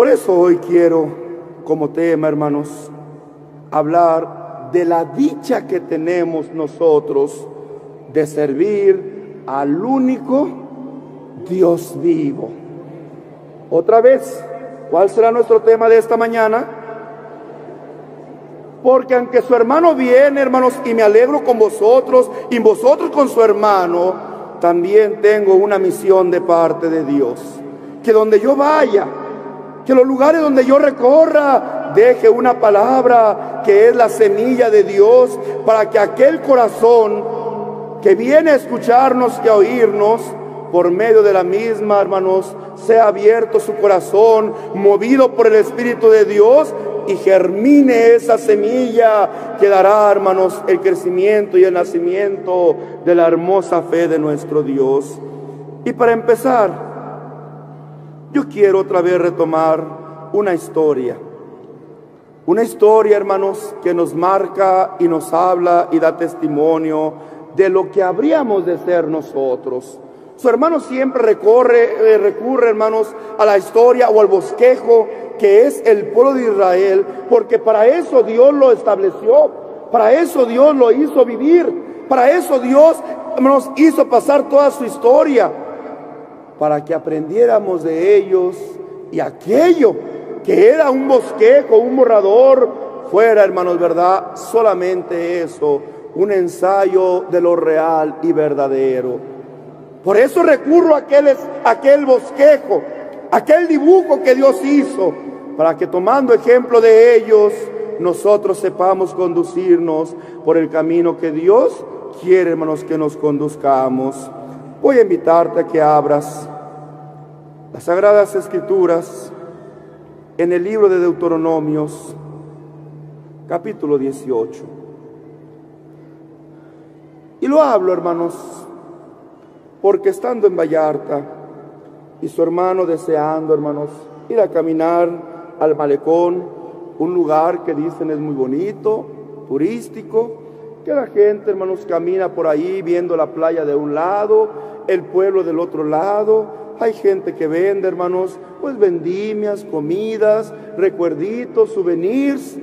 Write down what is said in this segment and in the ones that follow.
Por eso hoy quiero, como tema, hermanos, hablar de la dicha que tenemos nosotros de servir al único Dios vivo. Otra vez, ¿cuál será nuestro tema de esta mañana? Porque aunque su hermano viene, hermanos, y me alegro con vosotros, y vosotros con su hermano, también tengo una misión de parte de Dios. Que donde yo vaya, que los lugares donde yo recorra, deje una palabra que es la semilla de Dios, para que aquel corazón que viene a escucharnos y a oírnos, por medio de la misma, hermanos, sea abierto su corazón, movido por el Espíritu de Dios, y germine esa semilla que dará, hermanos, el crecimiento y el nacimiento de la hermosa fe de nuestro Dios. Y para empezar, yo quiero otra vez retomar una historia, hermanos, que nos marca y nos habla y da testimonio de lo que habríamos de ser nosotros. Su hermano siempre recurre, hermanos, a la historia o al bosquejo que es el pueblo de Israel, porque para eso Dios lo estableció, para eso Dios lo hizo vivir, para eso Dios nos hizo pasar toda su historia, para que aprendiéramos de ellos, y aquello que era un bosquejo, un borrador, fuera, hermanos, verdad, solamente eso, un ensayo de lo real y verdadero. Por eso recurro a aquel bosquejo, aquel dibujo que Dios hizo, para que tomando ejemplo de ellos, nosotros sepamos conducirnos por el camino que Dios quiere, hermanos, que nos conduzcamos. Voy a invitarte a que abras las Sagradas Escrituras en el libro de Deuteronomios, capítulo 18. Y lo hablo, hermanos, porque estando en Vallarta y su hermano deseando, hermanos, ir a caminar al malecón, un lugar que dicen es muy bonito, turístico, que la gente, hermanos, camina por ahí viendo la playa de un lado, el pueblo del otro lado. Hay gente que vende, hermanos, pues vendimias, comidas, recuerditos, souvenirs.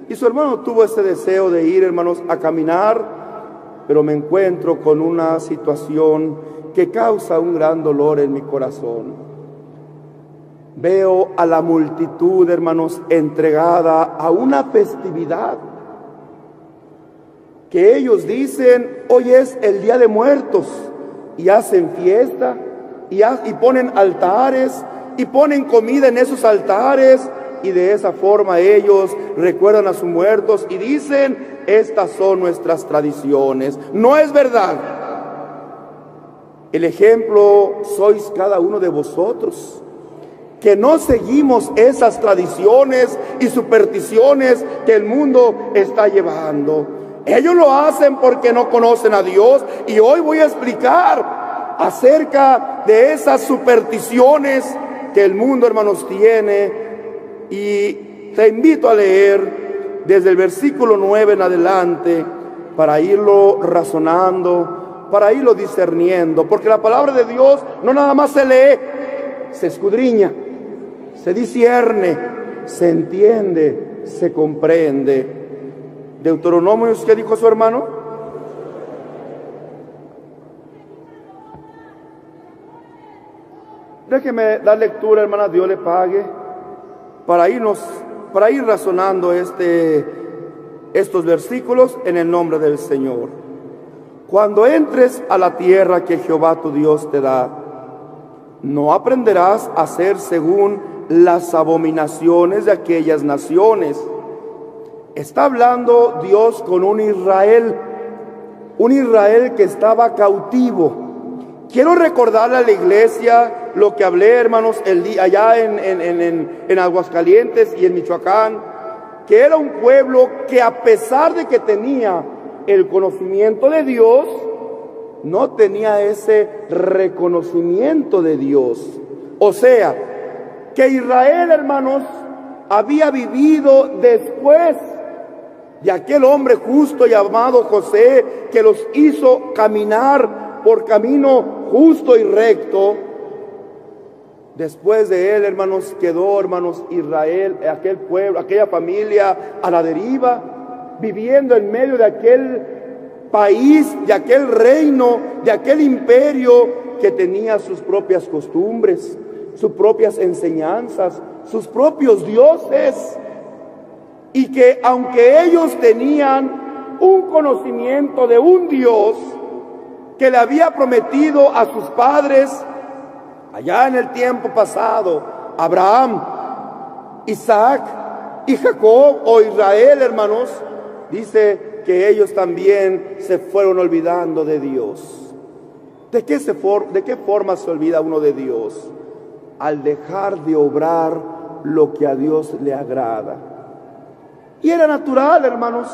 Y su hermano tuvo ese deseo de ir, hermanos, a caminar, pero me encuentro con una situación que causa un gran dolor en mi corazón. Veo a la multitud, hermanos, entregada a una festividad que ellos dicen, hoy es el Día de Muertos, y hacen fiesta, y ponen altares, y ponen comida en esos altares, y de esa forma ellos recuerdan a sus muertos y dicen, estas son nuestras tradiciones. No es verdad. El ejemplo sois cada uno de vosotros, que no seguimos esas tradiciones y supersticiones que el mundo está llevando. Ellos lo hacen porque no conocen a Dios, y hoy voy a explicar acerca de esas supersticiones que el mundo, hermanos, tiene, y te invito a leer desde el versículo 9 en adelante para irlo razonando, para irlo discerniendo, porque la palabra de Dios no nada más se lee, se escudriña, se discierne, se entiende, se comprende. Deuteronomios, ¿qué dijo su hermano? Déjeme dar lectura, hermana, Dios le pague, para ir razonando estos versículos en el nombre del Señor. Cuando entres a la tierra que Jehová tu Dios te da, no aprenderás a hacer según las abominaciones de aquellas naciones. Está hablando Dios con un Israel que estaba cautivo. Quiero recordarle a la iglesia lo que hablé, hermanos, allá en Aguascalientes y en Michoacán, que era un pueblo que, a pesar de que tenía el conocimiento de Dios, no tenía ese reconocimiento de Dios. O sea, que Israel, hermanos, había vivido después de aquel hombre justo llamado José, que los hizo caminar por camino justo y recto. Después de él, hermanos, quedó, hermanos, Israel, aquel pueblo, aquella familia a la deriva, viviendo en medio de aquel país, de aquel reino, de aquel imperio que tenía sus propias costumbres, sus propias enseñanzas, sus propios dioses, y que aunque ellos tenían un conocimiento de un Dios que le había prometido a sus padres allá en el tiempo pasado, Abraham, Isaac y Jacob o Israel, hermanos, dice que ellos también se fueron olvidando de Dios. ¿De qué forma se olvida uno de Dios? Al dejar de obrar lo que a Dios le agrada. Y era natural, hermanos.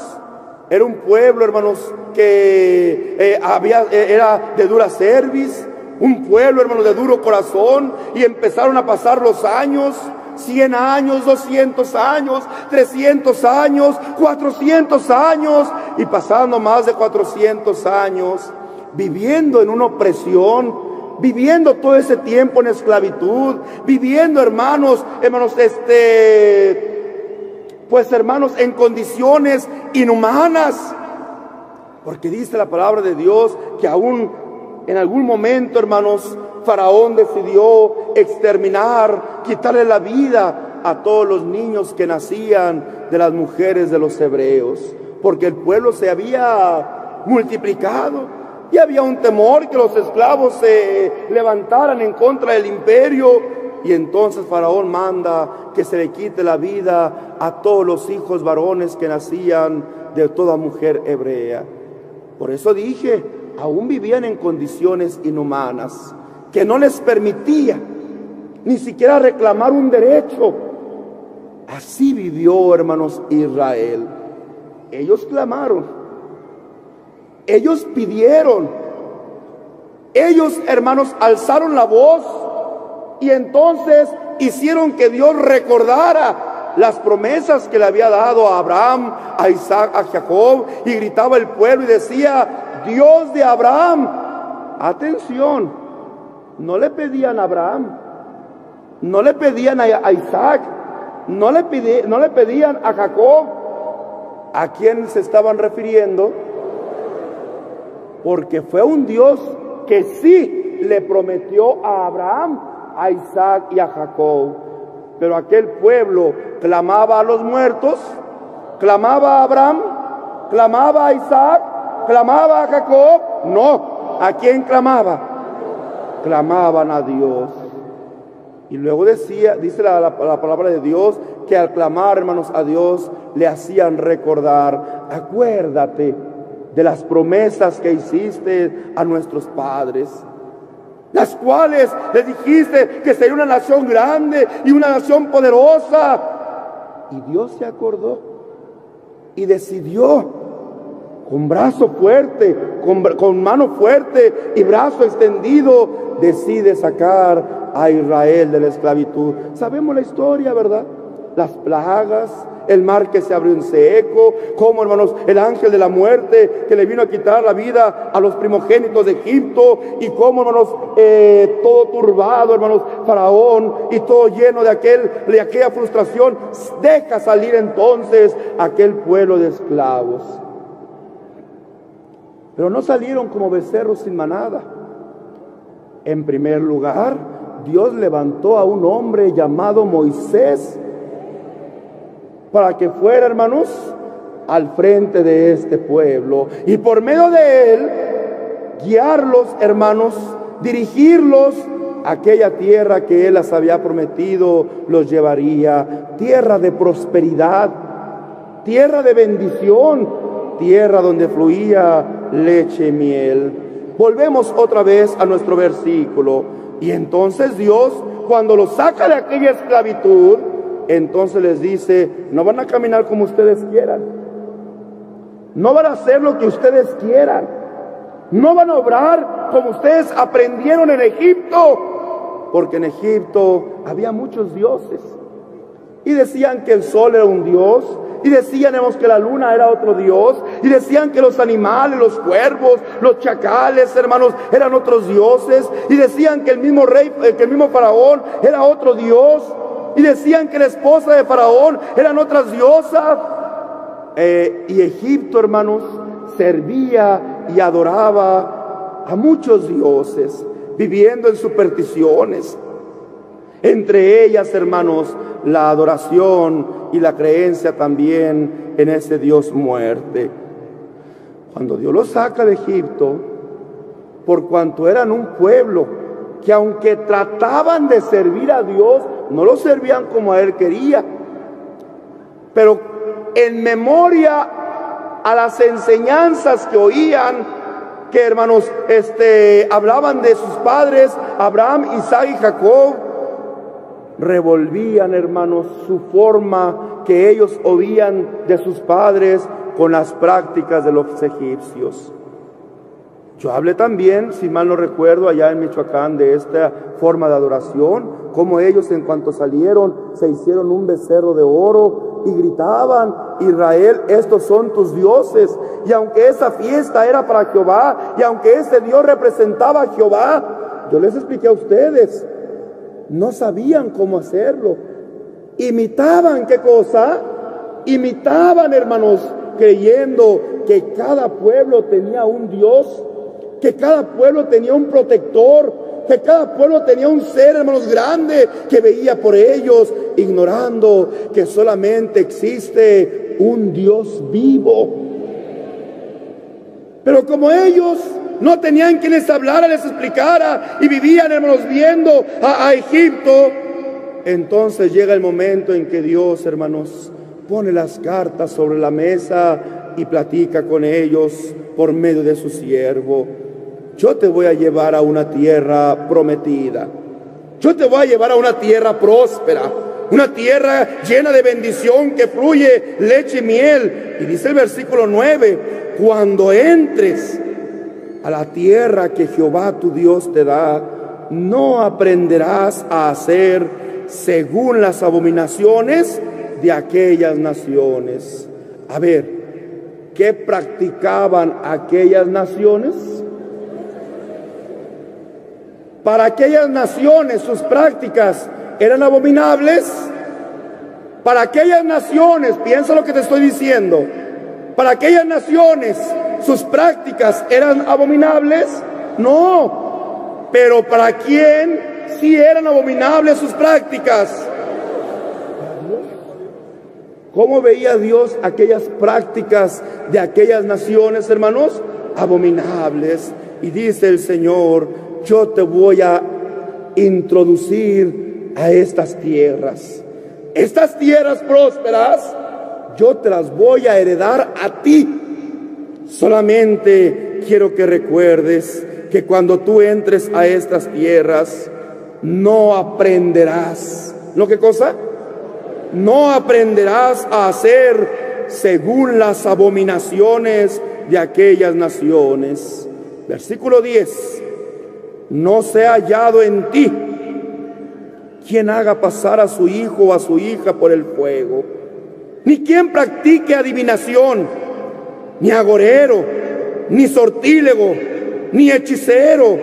Era un pueblo, hermanos, que era de dura cerviz, un pueblo, hermanos, de duro corazón, y empezaron a pasar los años, 100 años, 200 años, 300 años, 400 años, y pasando más de 400 años, viviendo en una opresión, viviendo todo ese tiempo en esclavitud, viviendo, hermanos, pues hermanos, en condiciones inhumanas, porque dice la palabra de Dios que aún en algún momento, hermanos, Faraón decidió exterminar, quitarle la vida a todos los niños que nacían de las mujeres de los hebreos, porque el pueblo se había multiplicado y había un temor que los esclavos se levantaran en contra del imperio. Y entonces Faraón manda que se le quite la vida a todos los hijos varones que nacían de toda mujer hebrea. Por eso dije, aún vivían en condiciones inhumanas, que no les permitía ni siquiera reclamar un derecho. Así vivió, hermanos, Israel. Ellos clamaron, ellos pidieron, ellos, hermanos, alzaron la voz, y entonces hicieron que Dios recordara las promesas que le había dado a Abraham, a Isaac, a Jacob, y gritaba el pueblo y decía: Dios de Abraham. Atención, no le pedían a Abraham, no le pedían a Isaac, no le pedían a Jacob. ¿A quién se estaban refiriendo? Porque fue un Dios que sí le prometió a Abraham, a Isaac y a Jacob. Pero aquel pueblo clamaba a los muertos, clamaba a Abraham, clamaba a Isaac, clamaba a Jacob. No, ¿a quién clamaba? Clamaban a Dios. Y luego dice la palabra de Dios que al clamar, hermanos, a Dios, le hacían recordar: acuérdate de las promesas que hiciste a nuestros padres, las cuales les dijiste que sería una nación grande y una nación poderosa. Y Dios se acordó y decidió, con brazo fuerte, con mano fuerte y brazo extendido, decide sacar a Israel de la esclavitud. Sabemos la historia, ¿verdad? Las plagas, el mar que se abrió en seco, como, hermanos, el ángel de la muerte que le vino a quitar la vida a los primogénitos de Egipto, y como, hermanos, todo turbado, hermanos, Faraón, y todo lleno de aquella frustración, deja salir entonces aquel pueblo de esclavos. Pero no salieron como becerros sin manada. En primer lugar, Dios levantó a un hombre llamado Moisés para que fuera, hermanos, al frente de este pueblo, y por medio de él guiarlos, hermanos, dirigirlos a aquella tierra que él les había prometido los llevaría, tierra de prosperidad, tierra de bendición, tierra donde fluía leche y miel. Volvemos otra vez a nuestro versículo. Y entonces Dios, cuando los saca de aquella esclavitud, entonces les dice: no van a caminar como ustedes quieran, no van a hacer lo que ustedes quieran, no van a obrar como ustedes aprendieron en Egipto, porque en Egipto había muchos dioses, y decían que el sol era un dios, y decían, hermanos, que la luna era otro dios, y decían que los animales, los cuervos, los chacales, hermanos, eran otros dioses, y decían que el mismo rey, que el mismo faraón era otro dios, y decían que la esposa de faraón eran otras diosas. Y Egipto, hermanos, servía y adoraba a muchos dioses, viviendo en supersticiones. Entre ellas, hermanos, la adoración y la creencia también en ese Dios muerte. Cuando Dios los saca de Egipto, por cuanto eran un pueblo que aunque trataban de servir a Dios, no lo servían como a Él quería, pero en memoria a las enseñanzas que oían, que hermanos, hablaban de sus padres, Abraham, Isaac y Jacob, revolvían, hermanos, su forma que ellos oían de sus padres con las prácticas de los egipcios. Yo hablé también, si mal no recuerdo, allá en Michoacán, de esta forma de adoración, como ellos en cuanto salieron se hicieron un becerro de oro y gritaban: Israel, estos son tus dioses. Y aunque esa fiesta era para Jehová, y aunque ese Dios representaba a Jehová, yo les expliqué a ustedes, no sabían cómo hacerlo. Imitaban, ¿qué cosa? Imitaban, hermanos, creyendo que cada pueblo tenía un Dios, que cada pueblo tenía un protector, que cada pueblo tenía un ser, hermanos, grande que veía por ellos, ignorando que solamente existe un Dios vivo. Pero como ellos no tenían quien les hablara, les explicara, y vivían, hermanos, viendo a Egipto, entonces llega el momento en que Dios, hermanos, pone las cartas sobre la mesa y platica con ellos por medio de su siervo. Yo te voy a llevar a una tierra prometida. Yo te voy a llevar a una tierra próspera, una tierra llena de bendición que fluye leche y miel. Y dice el versículo 9, cuando entres a la tierra que Jehová tu Dios te da, no aprenderás a hacer según las abominaciones de aquellas naciones. A ver, ¿qué practicaban aquellas naciones? Para aquellas naciones sus prácticas eran abominables. Para aquellas naciones, piensa lo que te estoy diciendo, para aquellas naciones sus prácticas eran abominables. No, pero ¿para quién sí eran abominables sus prácticas? ¿Cómo veía Dios aquellas prácticas de aquellas naciones, hermanos? Abominables. Y dice el Señor: yo te voy a introducir a estas tierras. Estas tierras prósperas, yo te las voy a heredar a ti. Solamente quiero que recuerdes que cuando tú entres a estas tierras, no aprenderás. ¿No qué cosa? No aprenderás a hacer según las abominaciones de aquellas naciones. Versículo 10. No sea hallado en ti quien haga pasar a su hijo o a su hija por el fuego, ni quien practique adivinación, ni agorero, ni sortílego, ni hechicero,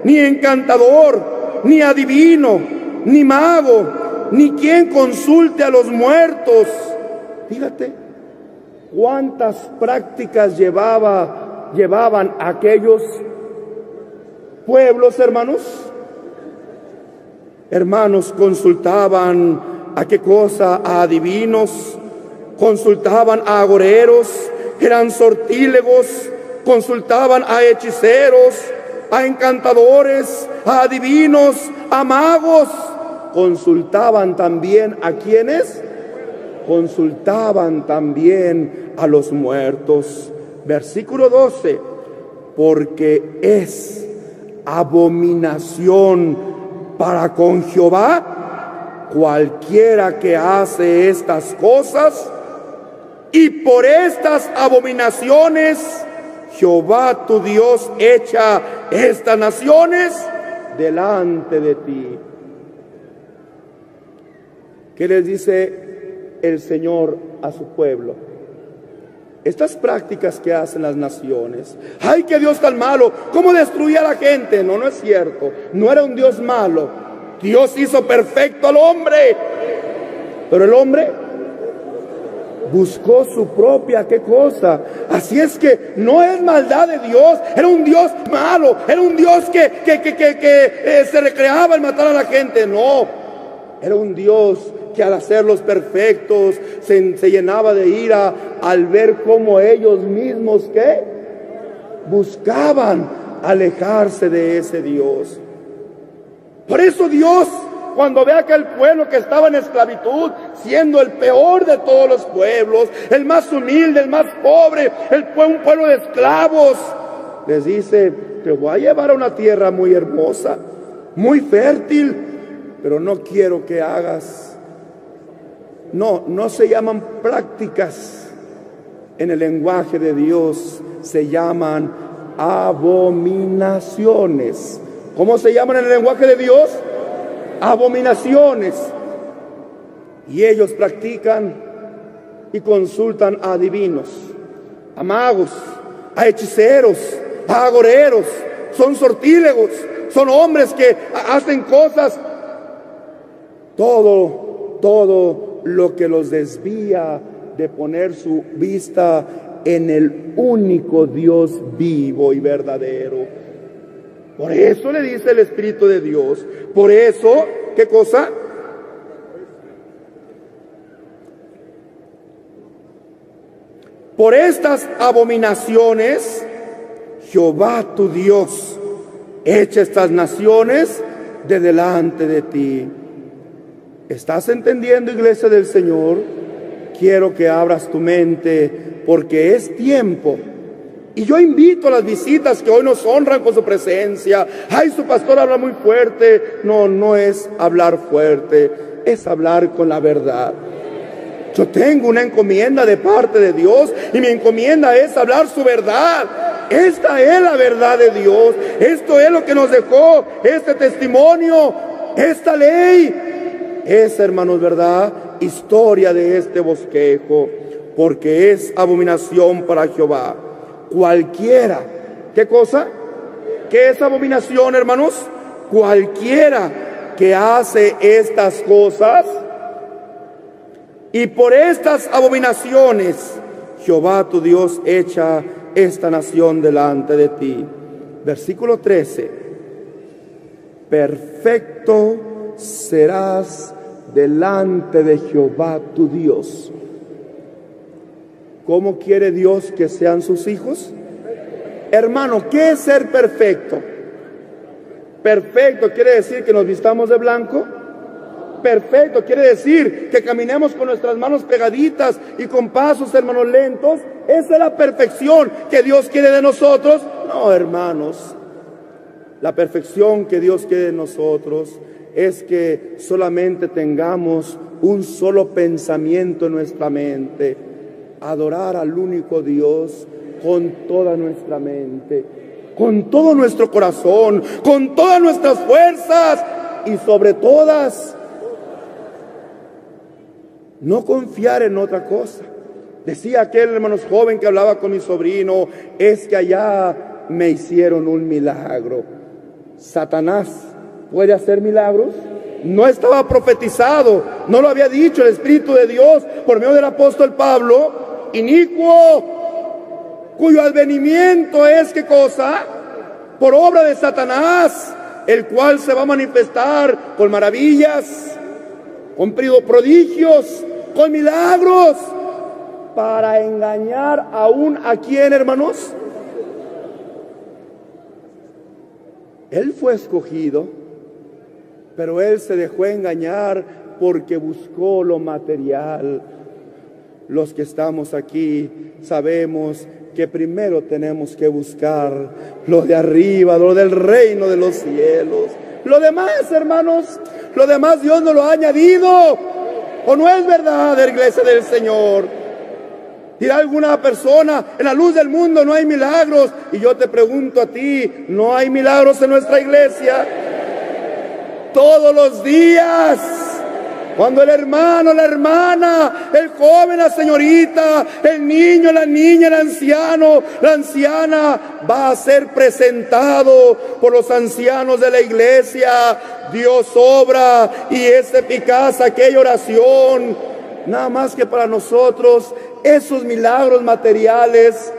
ni encantador, ni adivino, ni mago, ni quien consulte a los muertos. Fíjate cuántas prácticas llevaban aquellos pueblos, hermanos. Hermanos, consultaban a qué cosa, a adivinos, consultaban a agoreros, eran sortílegos, consultaban a hechiceros, a encantadores, a adivinos, a magos. Consultaban también a quienes, consultaban también a los muertos. Versículo 12, porque es abominación para con Jehová cualquiera que hace estas cosas, y por estas abominaciones Jehová tu Dios echa estas naciones delante de ti. ¿Qué les dice el Señor a su pueblo. Estas prácticas que hacen las naciones, ¡ay, qué Dios tan malo! ¿Cómo destruía a la gente? No, no es cierto. No era un Dios malo. Dios hizo perfecto al hombre. Pero el hombre buscó su propia, ¿qué cosa? Así es que no es maldad de Dios. Era un Dios malo. Era un Dios que se recreaba en matar a la gente. No. Era un Dios que al hacerlos perfectos se llenaba de ira al ver cómo ellos mismos ¿qué? Buscaban alejarse de ese Dios. Por eso Dios, cuando ve a aquel pueblo que estaba en esclavitud, siendo el peor de todos los pueblos, el más humilde, el más pobre, un pueblo de esclavos, les dice: te voy a llevar a una tierra muy hermosa, muy fértil, pero no quiero que hagas. No se llaman prácticas en el lenguaje de Dios, se llaman abominaciones. ¿Cómo se llaman en el lenguaje de Dios? Abominaciones. Y ellos practican y consultan a adivinos, a magos, a hechiceros, a agoreros. Son sortílegos, son hombres que hacen cosas, todo lo que los desvía de poner su vista en el único Dios vivo y verdadero. Por eso le dice el Espíritu de Dios. Por eso, ¿qué cosa? Por estas abominaciones, Jehová tu Dios echa estas naciones de delante de ti. ¿Estás entendiendo, iglesia del Señor? Quiero que abras tu mente, porque es tiempo. Y yo invito a las visitas que hoy nos honran con su presencia. Ay, su pastor habla muy fuerte. No es hablar fuerte, es hablar con la verdad. Yo tengo una encomienda de parte de Dios, y mi encomienda es hablar su verdad. Esta es la verdad de Dios. Esto es lo que nos dejó este testimonio, esta ley. Es, hermanos, verdad, historia de este bosquejo, porque es abominación para Jehová. Cualquiera, ¿qué cosa? ¿Qué es abominación, hermanos? Cualquiera que hace estas cosas, y por estas abominaciones Jehová tu Dios echa esta nación delante de ti. Versículo 13. Perfecto serás delante de Jehová tu Dios. ¿Cómo quiere Dios que sean sus hijos? Hermano, ¿qué es ser perfecto? Perfecto quiere decir que nos vistamos de blanco. Perfecto quiere decir que caminemos con nuestras manos pegaditas y con pasos, hermanos, lentos. Esa es la perfección que Dios quiere de nosotros. No, hermanos, la perfección que Dios quiere de nosotros es que solamente tengamos un solo pensamiento en nuestra mente: adorar al único Dios con toda nuestra mente, con todo nuestro corazón, con todas nuestras fuerzas, y sobre todas, no confiar en otra cosa. Decía aquel hermano joven que hablaba con mi sobrino: es que allá me hicieron un milagro. Satanás puede hacer milagros. No estaba profetizado, no lo había dicho el Espíritu de Dios por medio del apóstol Pablo. Inicuo, cuyo advenimiento es, ¿qué cosa? Por obra de Satanás, el cual se va a manifestar con maravillas, con prodigios, con milagros, para engañar aún a quién, hermanos. Él fue escogido, pero él se dejó engañar porque buscó lo material. Los que estamos aquí sabemos que primero tenemos que buscar lo de arriba, lo del reino de los cielos. Lo demás, hermanos, lo demás Dios nos lo ha añadido. ¿O no es verdad, iglesia del Señor? Dirá alguna persona: en la luz del mundo no hay milagros. Y yo te pregunto a ti: ¿no hay milagros en nuestra iglesia? Todos los días Cuando el hermano, la hermana, el joven, la señorita, el niño, la niña, el anciano, la anciana va a ser presentado por los ancianos de la iglesia, Dios obra y es eficaz aquella oración. Nada más que para nosotros esos milagros materiales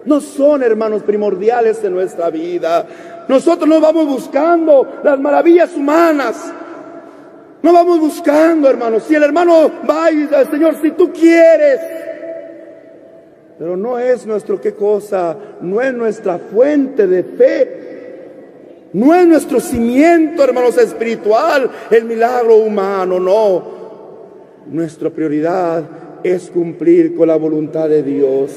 no son, hermanos, primordiales en nuestra vida. Nosotros no vamos buscando las maravillas humanas. No vamos buscando, hermanos. Si el hermano va y dice al Señor, si tú quieres. Pero no es nuestro, ¿qué cosa? No es nuestra fuente de fe. No es nuestro cimiento, hermanos, espiritual, el milagro humano, no. Nuestra prioridad es cumplir con la voluntad de Dios.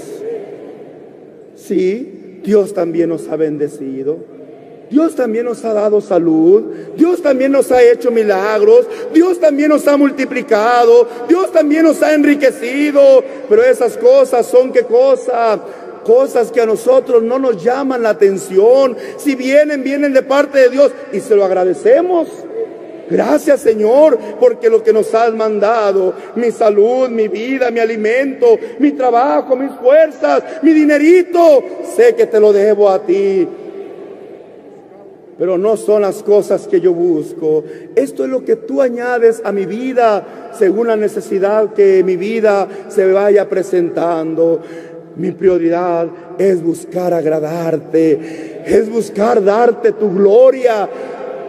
Sí, Dios también nos ha bendecido. Dios también nos ha dado salud, Dios también nos ha hecho milagros, Dios también nos ha multiplicado, Dios también nos ha enriquecido, pero esas cosas son ¿qué cosa? Cosas que a nosotros no nos llaman la atención. Si vienen de parte de Dios y se lo agradecemos. Gracias, Señor, porque lo que nos has mandado, mi salud, mi vida, mi alimento, mi trabajo, mis fuerzas, mi dinerito, sé que te lo debo a ti. Pero no son las cosas que yo busco. Esto es lo que tú añades a mi vida según la necesidad que mi vida se vaya presentando. Mi prioridad es buscar agradarte, es buscar darte tu gloria,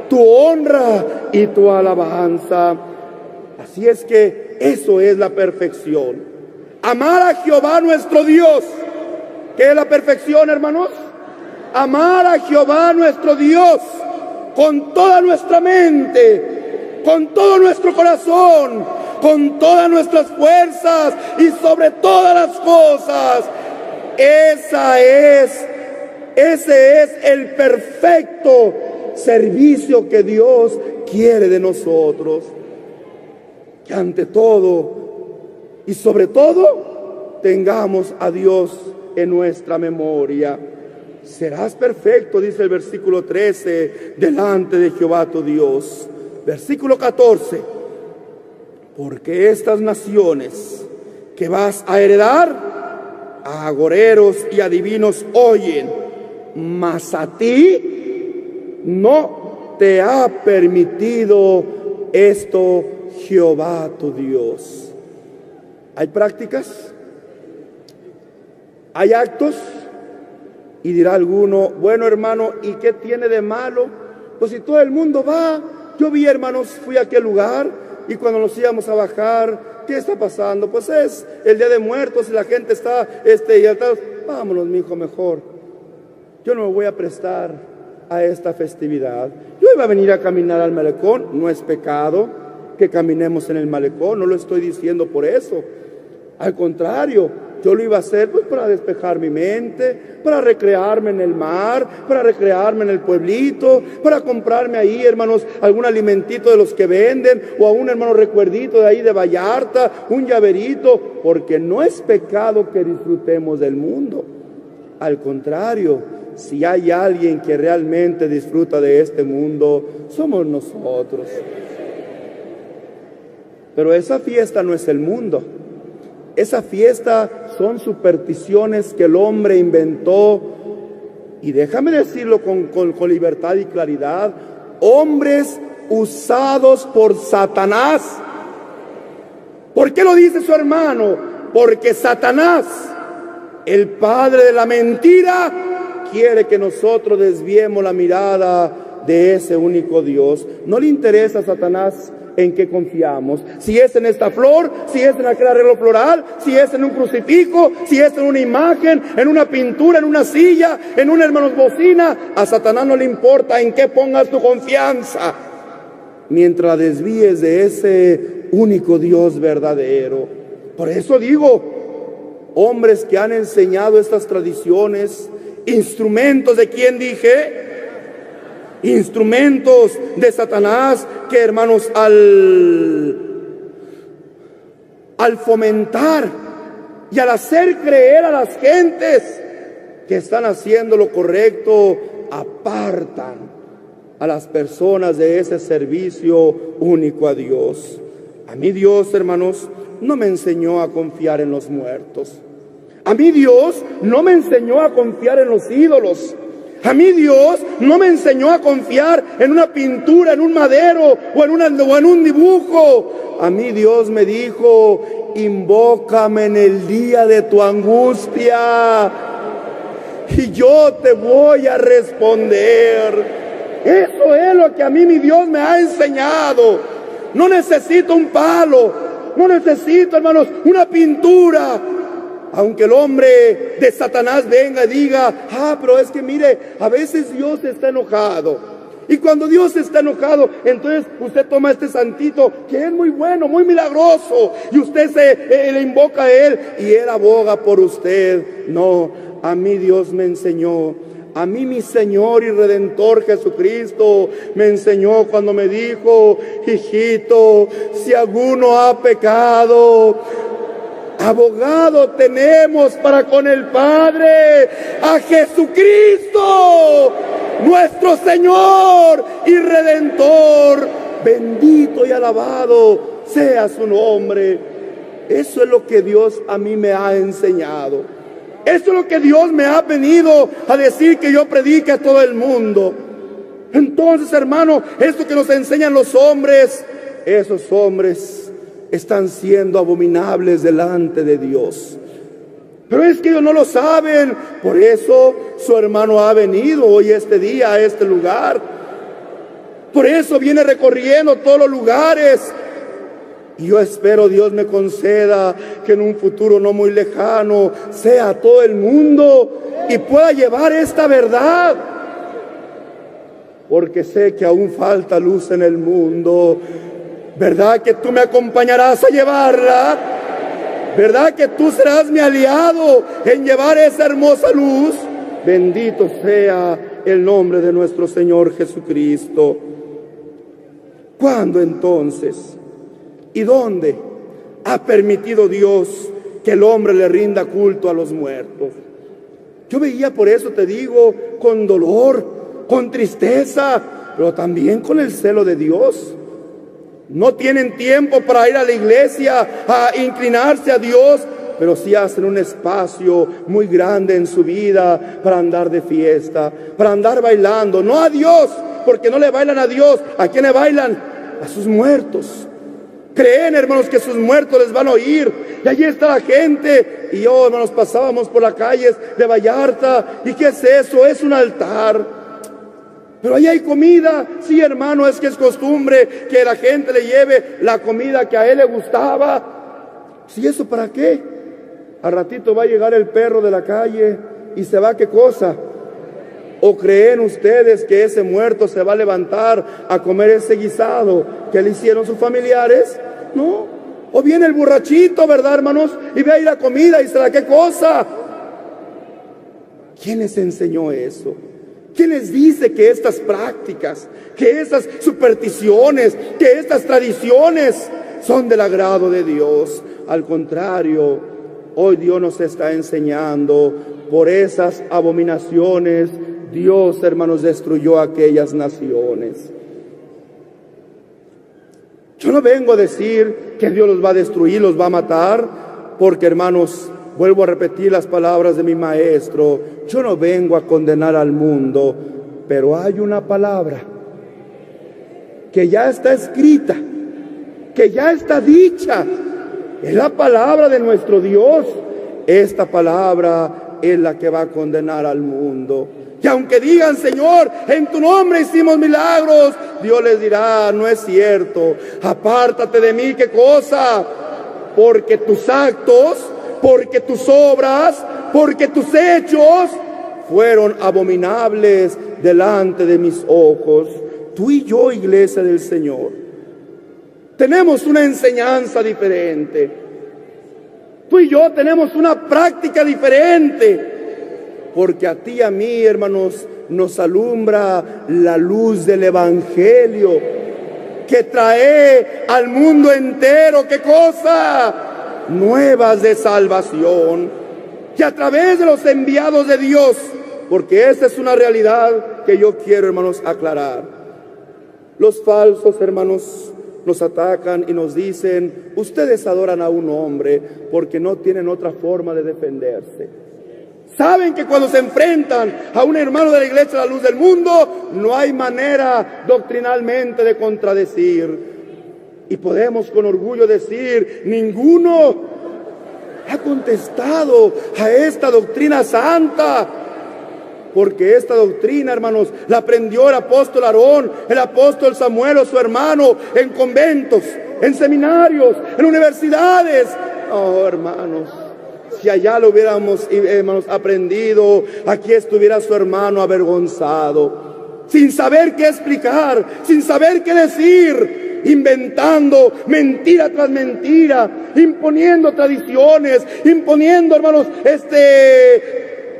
tu honra y tu alabanza. Así es que eso es la perfección. Amar a Jehová nuestro Dios. ¿Qué es la perfección, hermanos? Amar a Jehová nuestro Dios con toda nuestra mente, con todo nuestro corazón, con todas nuestras fuerzas y sobre todas las cosas. Ese es el perfecto servicio que Dios quiere de nosotros. Que ante todo y sobre todo tengamos a Dios en nuestra memoria. Serás perfecto, dice el versículo 13, delante de Jehová tu Dios. Versículo 14. Porque estas naciones que vas a heredar, a agoreros y adivinos oyen, mas a ti no te ha permitido esto Jehová tu Dios. ¿Hay prácticas? ¿Hay actos? Y dirá alguno, bueno, hermano, ¿y qué tiene de malo? Pues si todo el mundo va. Yo vi, hermanos, fui a aquel lugar y cuando nos íbamos a bajar, ¿qué está pasando? Pues es el Día de Muertos y la gente está, vámonos, mi hijo, mejor. Yo no me voy a prestar a esta festividad. Yo iba a venir a caminar al malecón, no es pecado que caminemos en el malecón, no lo estoy diciendo por eso. Al contrario, yo lo iba a hacer pues para despejar mi mente, para recrearme en el mar, para recrearme en el pueblito, para comprarme ahí, hermanos, algún alimentito de los que venden, o a un hermano recuerdito de ahí de Vallarta, un llaverito, porque no es pecado que disfrutemos del mundo. Al contrario, si hay alguien que realmente disfruta de este mundo, somos nosotros. Pero esa fiesta no es el mundo. Esa fiesta son supersticiones que el hombre inventó, y déjame decirlo con libertad y claridad, hombres usados por Satanás. ¿Por qué lo dice su hermano? Porque Satanás, el padre de la mentira, quiere que nosotros desviemos la mirada de ese único Dios. No le interesa a Satanás en qué confiamos, si es en esta flor, si es en aquel arreglo floral, si es en un crucifijo, si es en una imagen, en una pintura, en una silla, en una, hermanos, bocina. A Satanás no le importa en qué pongas tu confianza, mientras desvíes de ese único Dios verdadero. Por eso digo, hombres que han enseñado estas tradiciones, instrumentos de quién dije, instrumentos de Satanás, que, hermanos, al fomentar y al hacer creer a las gentes que están haciendo lo correcto, apartan a las personas de ese servicio único a Dios. A mí Dios, hermanos, no me enseñó a confiar en los muertos. A mí Dios no me enseñó a confiar en los ídolos. A mí Dios no me enseñó a confiar en una pintura, en un madero o en un dibujo. A mí Dios me dijo: invócame en el día de tu angustia y yo te voy a responder. Eso es lo que a mí mi Dios me ha enseñado. No necesito un palo, no necesito, hermanos, una pintura. Aunque el hombre de Satanás venga y diga: pero es que mire, a veces Dios está enojado. Y cuando Dios está enojado, entonces usted toma este santito que es muy bueno, muy milagroso, y usted le invoca a él y él aboga por usted. No, a mí Dios me enseñó. A mí mi Señor y Redentor Jesucristo me enseñó cuando me dijo: hijito, si alguno ha pecado, abogado tenemos para con el Padre, a Jesucristo, nuestro Señor y Redentor. Bendito y alabado sea su nombre. Eso es lo que Dios a mí me ha enseñado. Eso es lo que Dios me ha venido a decir que yo predique a todo el mundo. Entonces, hermano, esto que nos enseñan los hombres, esos hombres están siendo abominables delante de Dios. Pero es que ellos no lo saben. Por eso su hermano ha venido hoy este día a este lugar. Por eso viene recorriendo todos los lugares. Y yo espero Dios me conceda que en un futuro no muy lejano sea todo el mundo y pueda llevar esta verdad. Porque sé que aún falta luz en el mundo. ¿Verdad que tú me acompañarás a llevarla? ¿Verdad que tú serás mi aliado en llevar esa hermosa luz? Bendito sea el nombre de nuestro Señor Jesucristo. ¿Cuándo entonces y dónde ha permitido Dios que el hombre le rinda culto a los muertos? Yo veía, por eso te digo, con dolor, con tristeza, pero también con el celo de Dios. No tienen tiempo para ir a la iglesia a inclinarse a Dios, pero sí hacen un espacio muy grande en su vida para andar de fiesta, para andar bailando, no a Dios, porque no le bailan a Dios. ¿A quién le bailan? A sus muertos. Creen, hermanos, que sus muertos les van a oír. Y allí está la gente. Y yo, hermanos, pasábamos por las calles de Vallarta. ¿Y qué es eso? Es un altar. Pero ahí hay comida. Sí, hermano, es que es costumbre que la gente le lleve la comida que a él le gustaba. ¿Sí, eso para qué? Al ratito va a llegar el perro de la calle y se va, ¿qué cosa? ¿O creen ustedes que ese muerto se va a levantar a comer ese guisado que le hicieron sus familiares? No. O viene el borrachito, ¿verdad, hermanos? Y ve ahí la comida y será, ¿qué cosa? ¿Quién les enseñó eso? ¿Quién les dice que estas prácticas, que estas supersticiones, que estas tradiciones son del agrado de Dios? Al contrario, hoy Dios nos está enseñando: por esas abominaciones Dios, hermanos, destruyó aquellas naciones. Yo no vengo a decir que Dios los va a destruir, los va a matar, porque, hermanos, vuelvo a repetir las palabras de mi maestro: yo no vengo a condenar al mundo, pero hay una palabra que ya está escrita, que ya está dicha. Es la palabra de nuestro Dios. Esta palabra es la que va a condenar al mundo. Y aunque digan: Señor, en tu nombre hicimos milagros, Dios les dirá: no es cierto, apártate de mí. ¿Qué cosa? Porque tus actos, porque tus obras, porque tus hechos fueron abominables delante de mis ojos. Tú y yo, iglesia del Señor, tenemos una enseñanza diferente. Tú y yo tenemos una práctica diferente. Porque a ti y a mí, hermanos, nos alumbra la luz del Evangelio, que trae al mundo entero, ¿qué cosa? Nuevas de salvación. Y a través de los enviados de Dios, porque esta es una realidad que yo quiero, hermanos, aclarar. Los falsos, hermanos, nos atacan y nos dicen: ustedes adoran a un hombre porque no tienen otra forma de defenderse. Saben que cuando se enfrentan a un hermano de la iglesia a la luz del mundo, no hay manera doctrinalmente de contradecir. Y podemos con orgullo decir: ninguno ha contestado a esta doctrina santa. Porque esta doctrina, hermanos, la aprendió el apóstol Aarón, el apóstol Samuel, su hermano, en conventos, en seminarios, en universidades. Oh, hermanos, si allá lo hubiéramos, hermanos, aprendido, aquí estuviera su hermano avergonzado, sin saber qué explicar, sin saber qué decir, inventando mentira tras mentira, imponiendo tradiciones, imponiendo, hermanos,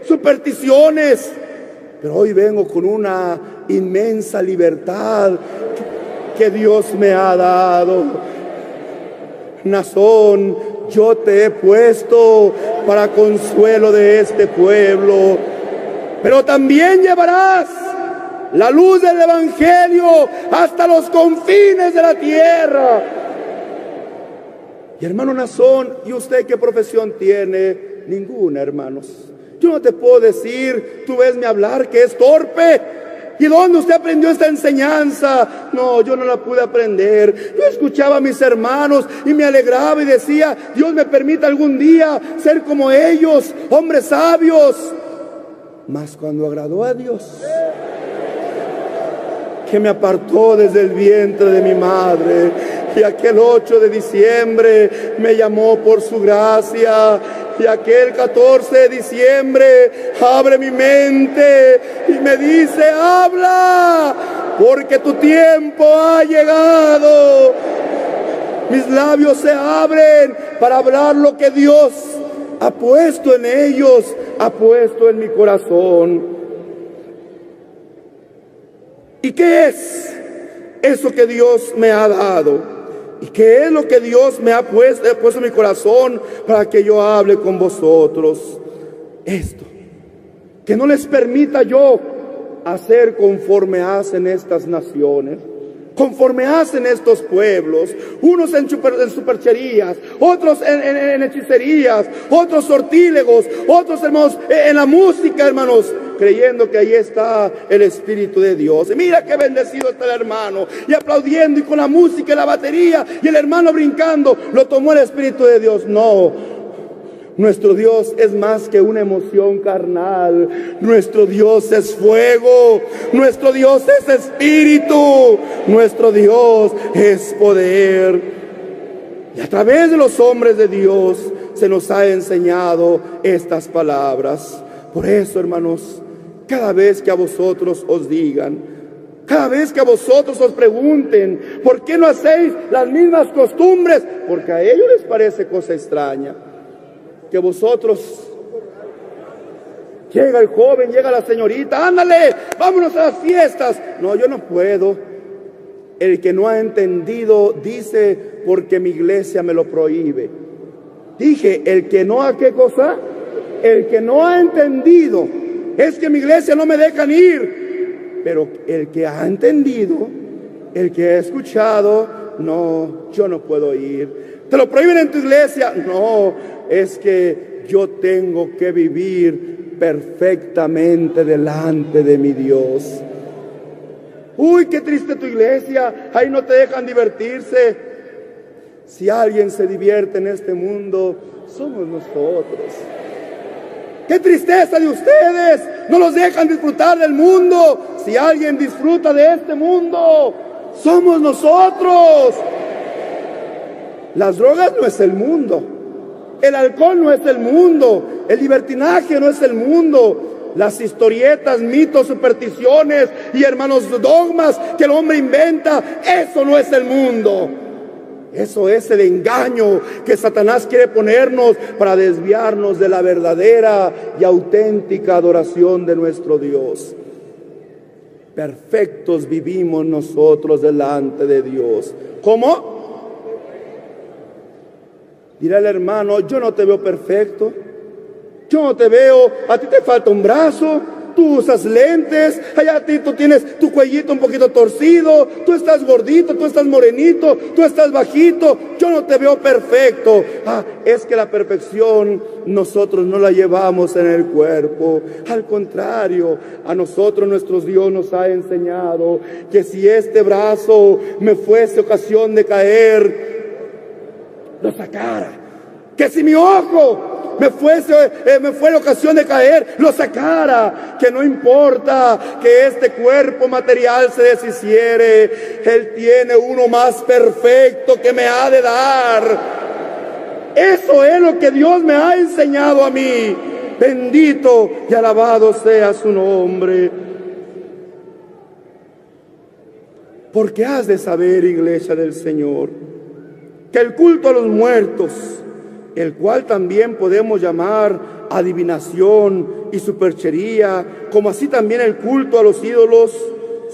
supersticiones. Pero hoy vengo con una inmensa libertad que Dios me ha dado. Nazón, yo te he puesto para consuelo de este pueblo, pero también llevarás la luz del evangelio hasta los confines de la tierra. Y hermano Nazón, ¿y usted qué profesión tiene? Ninguna, hermanos. Yo no te puedo decir, tú vesme hablar que es torpe. ¿Y dónde usted aprendió esta enseñanza? No, yo no la pude aprender. Yo escuchaba a mis hermanos y me alegraba y decía: Dios me permita algún día ser como ellos, hombres sabios. Mas cuando agradó a Dios, que me apartó desde el vientre de mi madre, y aquel 8 de diciembre me llamó por su gracia, y aquel 14 de diciembre abre mi mente y me dice: habla, porque tu tiempo ha llegado. Mis labios se abren para hablar lo que Dios ha puesto en ellos, ha puesto en mi corazón. ¿Y qué es eso que Dios me ha dado? ¿Y qué es lo que Dios me ha puesto en mi corazón para que yo hable con vosotros? Esto, que no les permita yo hacer conforme hacen estas naciones, conforme hacen estos pueblos, unos en supercherías, otros en hechicerías, otros sortílegos, otros, hermanos, en la música, hermanos, creyendo que ahí está el Espíritu de Dios. Y mira qué bendecido está el hermano, y aplaudiendo, y con la música y la batería, y el hermano brincando, lo tomó el Espíritu de Dios. No. Nuestro Dios es más que una emoción carnal. Nuestro Dios es fuego. Nuestro Dios es espíritu. Nuestro Dios es poder. Y a través de los hombres de Dios se nos ha enseñado estas palabras. Por eso, hermanos, cada vez que a vosotros os digan, cada vez que a vosotros os pregunten: ¿por qué no hacéis las mismas costumbres? Porque a ellos les parece cosa extraña. Que vosotros, llega el joven, llega la señorita: ándale, vámonos a las fiestas. No, yo no puedo. El que no ha entendido dice: porque mi iglesia me lo prohíbe. Dije, el que no ha, ¿qué cosa? El que no ha entendido, es que mi iglesia no me dejan ir. Pero el que ha entendido, el que ha escuchado: no, yo no puedo ir. ¿Te lo prohíben en tu iglesia? No, es que yo tengo que vivir perfectamente delante de mi Dios. Uy, qué triste tu iglesia, ahí no te dejan divertirse. Si alguien se divierte en este mundo, somos nosotros. ¡Qué tristeza de ustedes! No los dejan disfrutar del mundo. Si alguien disfruta de este mundo, somos nosotros. Las drogas no es el mundo. El alcohol no es el mundo. El libertinaje no es el mundo. Las historietas, mitos, supersticiones y, hermanos, dogmas que el hombre inventa, eso no es el mundo. Eso es el engaño que Satanás quiere ponernos para desviarnos de la verdadera y auténtica adoración de nuestro Dios. Perfectos vivimos nosotros delante de Dios. ¿Cómo? Dirá el hermano: yo no te veo perfecto. Yo no te veo, a ti te falta un brazo, tú usas lentes, allá tú tienes tu cuellito un poquito torcido, tú estás gordito, tú estás morenito, tú estás bajito, yo no te veo perfecto. Es que la perfección nosotros no la llevamos en el cuerpo. Al contrario, a nosotros nuestro Dios nos ha enseñado que si este brazo me fuese ocasión de caer, lo sacara. Que si mi ojo me fue la ocasión de caer, lo sacara. Que no importa que este cuerpo material se deshiciere, Él tiene uno más perfecto que me ha de dar. Eso es lo que Dios me ha enseñado a mí. Bendito y alabado sea su nombre. Porque has de saber, iglesia del Señor, que el culto a los muertos, el cual también podemos llamar adivinación y superchería, como así también el culto a los ídolos,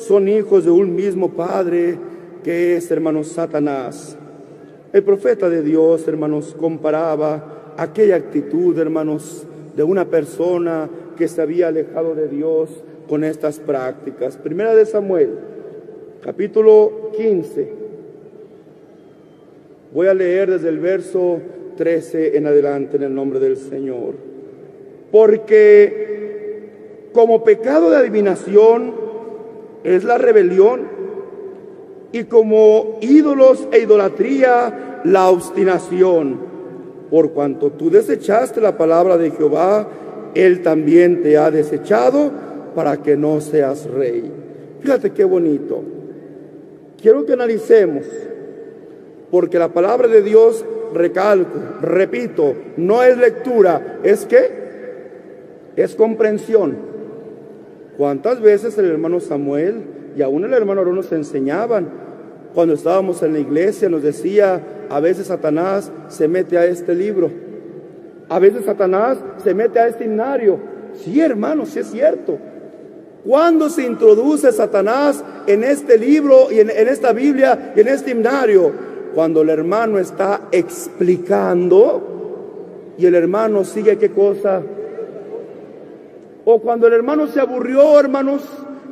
son hijos de un mismo Padre, que es, hermanos, Satanás. El profeta de Dios, hermanos, comparaba aquella actitud, hermanos, de una persona que se había alejado de Dios con estas prácticas. Primera de Samuel, capítulo 15. Voy a leer desde el verso 13 en adelante en el nombre del Señor. Porque como pecado de adivinación es la rebelión, y como ídolos e idolatría la obstinación. Por cuanto tú desechaste la palabra de Jehová, Él también te ha desechado para que no seas rey. Fíjate qué bonito. Quiero que analicemos, porque la palabra de Dios, recalco, repito, no es lectura, ¿es qué? Es comprensión. ¿Cuántas veces el hermano Samuel y aún el hermano Aarón nos enseñaban? Cuando estábamos en la iglesia nos decía, a veces Satanás se mete a este libro, a veces Satanás se mete a este himnario. Sí, hermano, sí es cierto. ¿Cuándo se introduce Satanás en este libro y en esta Biblia y en este himnario? Cuando el hermano está explicando y el hermano sigue ¿qué cosa? O cuando el hermano se aburrió, hermanos,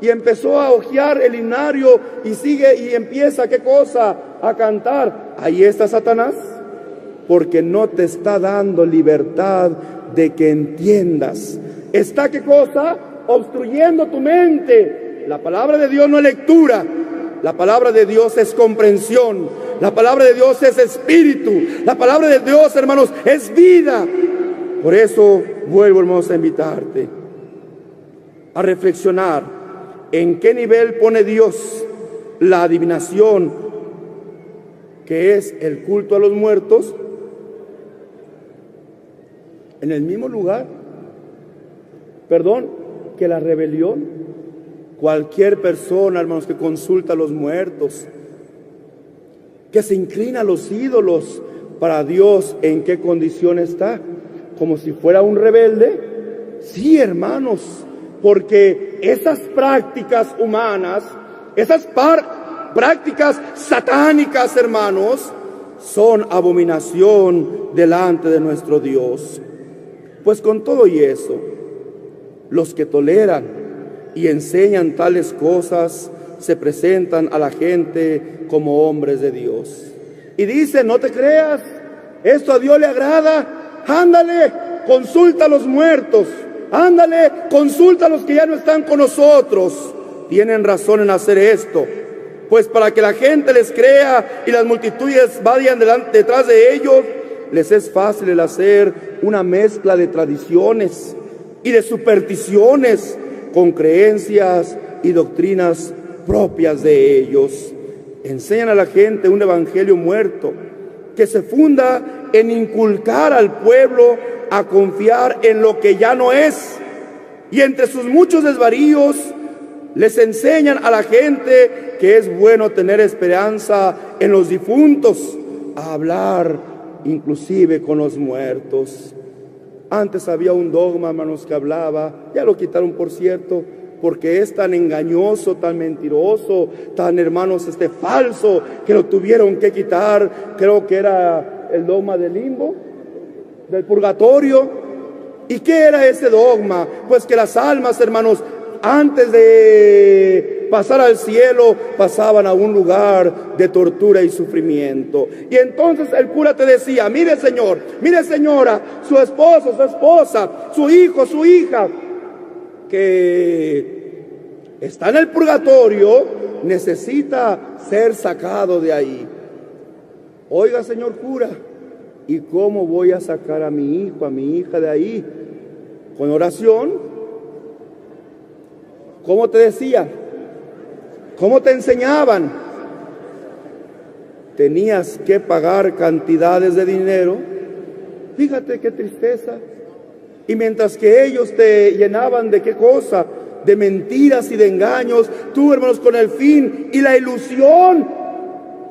y empezó a hojear el himnario y sigue y empieza ¿qué cosa? A cantar. Ahí está Satanás, porque no te está dando libertad de que entiendas. Está ¿qué cosa? Obstruyendo tu mente. La palabra de Dios no es lectura. La palabra de Dios es comprensión. La palabra de Dios es espíritu. La palabra de Dios, hermanos, es vida. Por eso vuelvo, hermanos, a invitarte a reflexionar en qué nivel pone Dios la adivinación, que es el culto a los muertos, en el mismo lugar, que la rebelión. Cualquier persona, hermanos, que consulta a los muertos, que se inclina a los ídolos, para Dios, ¿en qué condición está? Como si fuera un rebelde. Sí, hermanos, porque esas prácticas humanas, esas prácticas satánicas, hermanos, son abominación delante de nuestro Dios. Pues con todo y eso, los que toleran y enseñan tales cosas se presentan a la gente como hombres de Dios. Y dicen, no te creas, esto a Dios le agrada, ándale, consulta a los muertos, ándale, consulta a los que ya no están con nosotros. Tienen razón en hacer esto, pues para que la gente les crea y las multitudes vayan detrás de ellos, les es fácil el hacer una mezcla de tradiciones y de supersticiones con creencias y doctrinas propias de ellos. Enseñan a la gente un evangelio muerto que se funda en inculcar al pueblo a confiar en lo que ya no es. Y entre sus muchos desvaríos les enseñan a la gente que es bueno tener esperanza en los difuntos, a hablar inclusive con los muertos. Antes había un dogma, hermanos, que hablaba, ya lo quitaron por cierto, porque es tan engañoso, tan mentiroso, tan, hermanos, falso, que lo tuvieron que quitar. Creo que era el dogma del limbo, del purgatorio. ¿Y qué era ese dogma? Pues que las almas, hermanos, antes de pasar al cielo, pasaban a un lugar de tortura y sufrimiento. Y entonces el cura te decía: mire señor, mire señora, su esposo, su esposa, su hijo, su hija, que está en el purgatorio, necesita ser sacado de ahí. Oiga, señor cura, ¿y cómo voy a sacar a mi hijo, a mi hija de ahí? Con oración. ¿Cómo te decía? ¿Cómo te enseñaban? Tenías que pagar cantidades de dinero. Fíjate qué tristeza. Y mientras que ellos te llenaban de qué cosa, de mentiras y de engaños, tú, hermanos, con el fin y la ilusión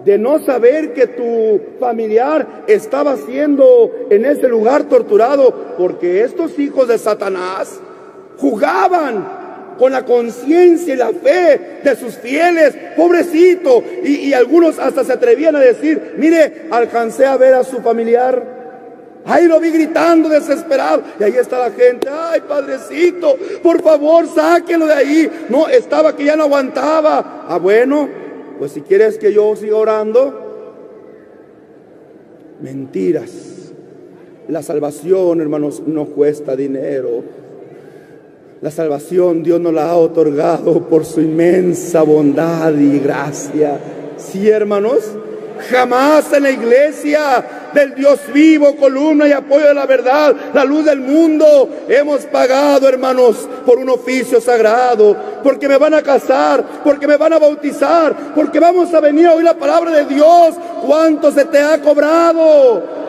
de no saber que tu familiar estaba siendo en ese lugar torturado, porque estos hijos de Satanás jugaban con la conciencia y la fe de sus fieles, pobrecito, y algunos hasta se atrevían a decir: mire, alcancé a ver a su familiar, ahí lo vi gritando desesperado, y ahí está la gente: ay, padrecito, por favor, sáquenlo de ahí. No, estaba que ya no aguantaba. Ah, bueno, pues si quieres que yo siga orando. Mentiras. La salvación, hermanos, no cuesta dinero. La salvación Dios nos la ha otorgado por su inmensa bondad y gracia. Sí, hermanos, jamás en la iglesia del Dios vivo, columna y apoyo de la verdad, la luz del mundo, hemos pagado, hermanos, por un oficio sagrado, porque me van a casar, porque me van a bautizar, porque vamos a venir a oír la palabra de Dios. ¿Cuánto se te ha cobrado?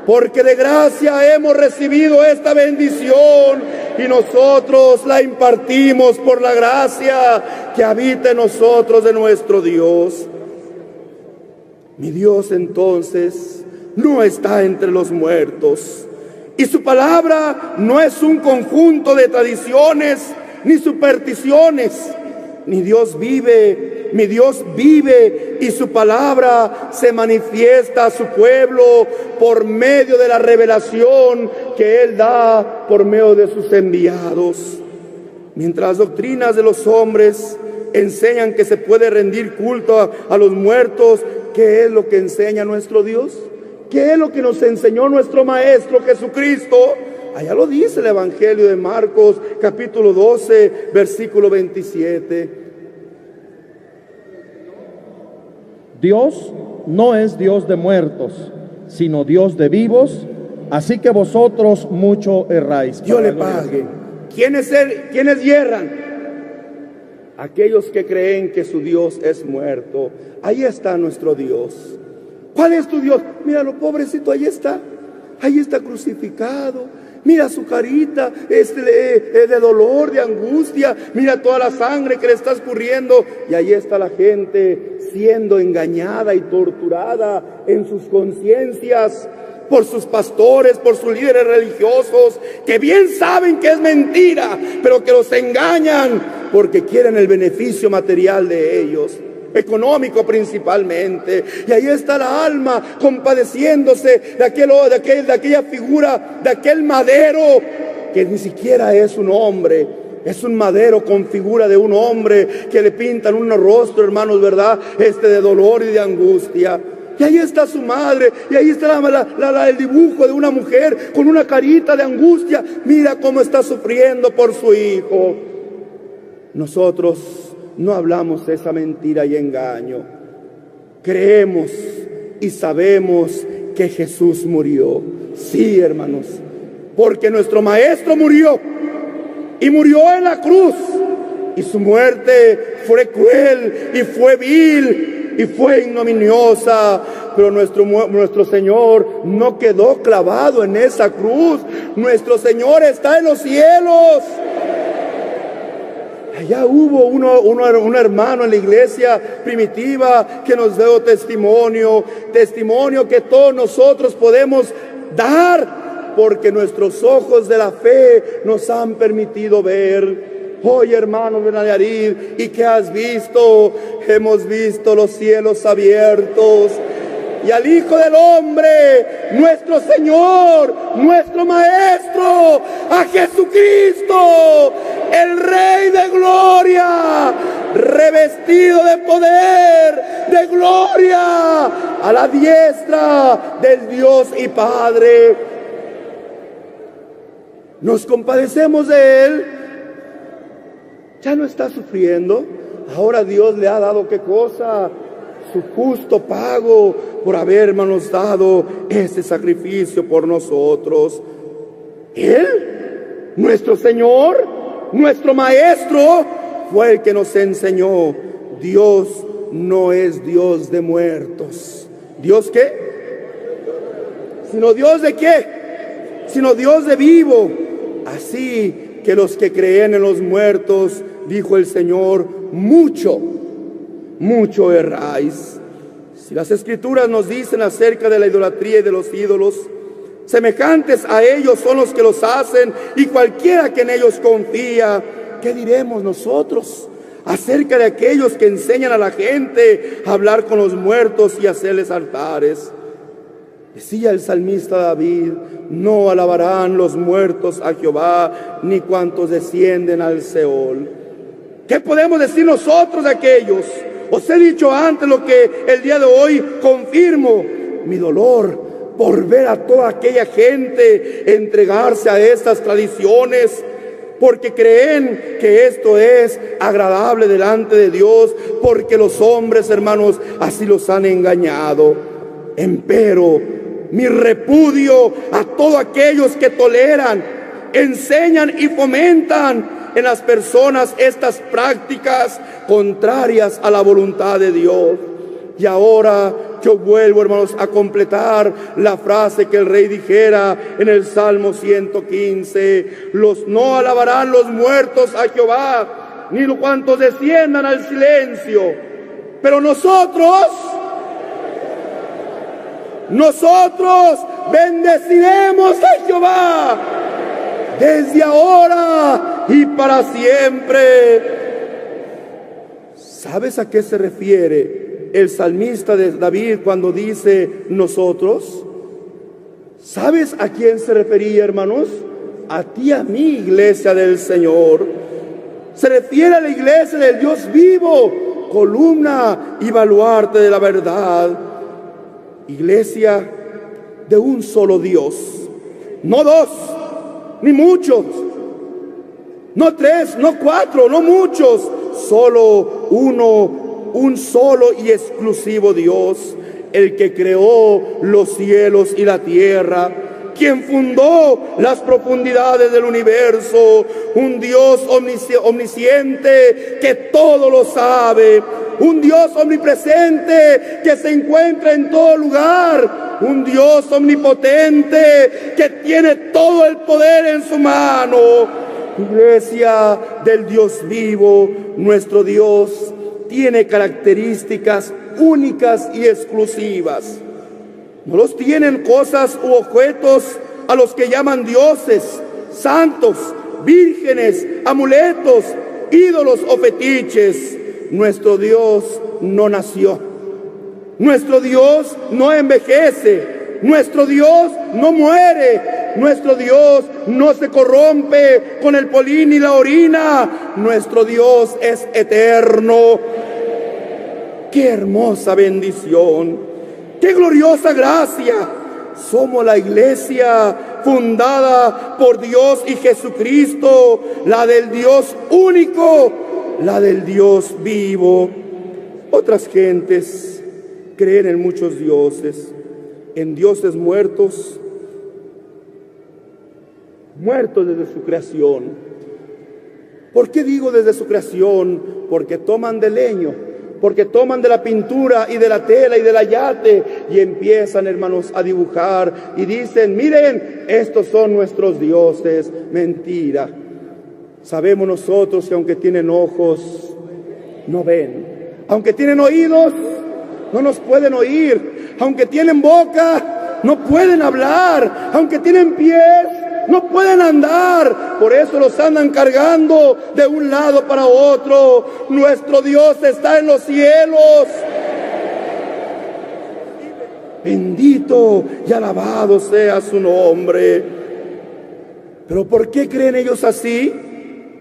Porque de gracia hemos recibido esta bendición y nosotros la impartimos por la gracia que habita en nosotros de nuestro Dios. Mi Dios entonces no está entre los muertos, y su palabra no es un conjunto de tradiciones ni supersticiones. Mi Dios vive y su palabra se manifiesta a su pueblo por medio de la revelación que Él da por medio de sus enviados. Mientras las doctrinas de los hombres enseñan que se puede rendir culto a los muertos, ¿qué es lo que enseña nuestro Dios? ¿Qué es lo que nos enseñó nuestro Maestro Jesucristo? Allá lo dice el Evangelio de Marcos, capítulo 12, versículo 27. Dios no es Dios de muertos, sino Dios de vivos, así que vosotros mucho erráis. Dios le pague. ¿Quiénes yerran? Aquellos que creen que su Dios es muerto. Ahí está nuestro Dios. ¿Cuál es tu Dios? Míralo, pobrecito, ahí está crucificado. Mira su carita de dolor, de angustia. Mira toda la sangre que le está escurriendo. Y ahí está la gente siendo engañada y torturada en sus conciencias por sus pastores, por sus líderes religiosos, que bien saben que es mentira, pero que los engañan porque quieren el beneficio material de ellos, económico principalmente. Y ahí está la alma compadeciéndose de aquella figura, de aquel madero que ni siquiera es un hombre, es un madero con figura de un hombre que le pintan un rostro, hermanos, ¿verdad? De dolor y de angustia. Y ahí está su madre, y ahí está el dibujo de una mujer con una carita de angustia. Mira cómo está sufriendo por su hijo. Nosotros no hablamos esa mentira y engaño. Creemos y sabemos que Jesús murió. Sí, hermanos, porque nuestro Maestro murió, y murió en la cruz, y su muerte fue cruel y fue vil y fue ignominiosa, pero nuestro Señor no quedó clavado en esa cruz. Nuestro Señor está en los cielos. Allá hubo un hermano en la iglesia primitiva que nos dio testimonio que todos nosotros podemos dar, porque nuestros ojos de la fe nos han permitido ver. Oye, hermano Benayarid, ¿y qué has visto? Hemos visto los cielos abiertos y al Hijo del Hombre, nuestro Señor, nuestro Maestro, a Jesucristo, el Rey de gloria, revestido de poder, de gloria, a la diestra del Dios y Padre. Nos compadecemos de Él. Ya no está sufriendo. Ahora Dios le ha dado, ¿qué cosa? Su justo pago por haber, hermanos, dado ese sacrificio por nosotros. Él, nuestro Señor, nuestro Maestro, fue el que nos enseñó: Dios no es Dios de muertos. ¿Dios qué? ¿Sino Dios de qué? Sino Dios de vivo. Así que los que creen en los muertos, dijo el Señor, mucho erráis. Si las Escrituras nos dicen acerca de la idolatría y de los ídolos, semejantes a ellos son los que los hacen, y cualquiera que en ellos confía, ¿qué diremos nosotros acerca de aquellos que enseñan a la gente a hablar con los muertos y hacerles altares? Decía el salmista David: no alabarán los muertos a Jehová, ni cuantos descienden al Seol. ¿Qué podemos decir nosotros de aquellos? Os he dicho antes lo que el día de hoy confirmo: mi dolor por ver a toda aquella gente entregarse a estas tradiciones, porque creen que esto es agradable delante de Dios, porque los hombres, hermanos, así los han engañado. Empero, mi repudio a todos aquellos que toleran, enseñan y fomentan en las personas estas prácticas contrarias a la voluntad de Dios. Y ahora yo vuelvo, hermanos, a completar la frase que el rey dijera en el Salmo 115: no alabarán los muertos a Jehová, ni cuantos desciendan al silencio. Pero nosotros bendeciremos a Jehová desde ahora y para siempre. ¿Sabes a qué se refiere el salmista de David cuando dice nosotros? ¿Sabes a quién se refería, hermanos? A ti, a mí, iglesia del Señor. Se refiere a la iglesia del Dios vivo, columna y baluarte de la verdad. Iglesia de un solo Dios, no dos, ni muchos, no tres, no cuatro, no muchos, solo uno, un solo y exclusivo Dios, el que creó los cielos y la tierra, quien fundó las profundidades del universo, un Dios omnisciente que todo lo sabe, un Dios omnipresente que se encuentra en todo lugar, un Dios omnipotente que tiene todo el poder en su mano. Iglesia del Dios vivo, nuestro Dios tiene características únicas y exclusivas. No los tienen cosas u objetos a los que llaman dioses, santos, vírgenes, amuletos, ídolos o fetiches. Nuestro Dios no nació. Nuestro Dios no envejece. Nuestro Dios no muere. Nuestro Dios no se corrompe con el polín ni la orina. Nuestro Dios es eterno. ¡Qué hermosa bendición! ¡Qué gloriosa gracia! Somos la iglesia fundada por Dios y Jesucristo, la del Dios único, la del Dios vivo. Otras gentes creen en muchos dioses, en dioses muertos desde su creación. ¿Por qué digo desde su creación? Porque toman de leño, porque toman de la pintura y de la tela y del ayate y empiezan, hermanos, a dibujar y dicen: miren, estos son nuestros dioses. Mentira. Sabemos nosotros que aunque tienen ojos, no ven. Aunque tienen oídos, no nos pueden oír. Aunque tienen boca, no pueden hablar. Aunque tienen pies, no pueden andar. Por eso los andan cargando de un lado para otro. Nuestro Dios está en los cielos. Bendito y alabado sea su nombre. ¿Pero por qué creen ellos así?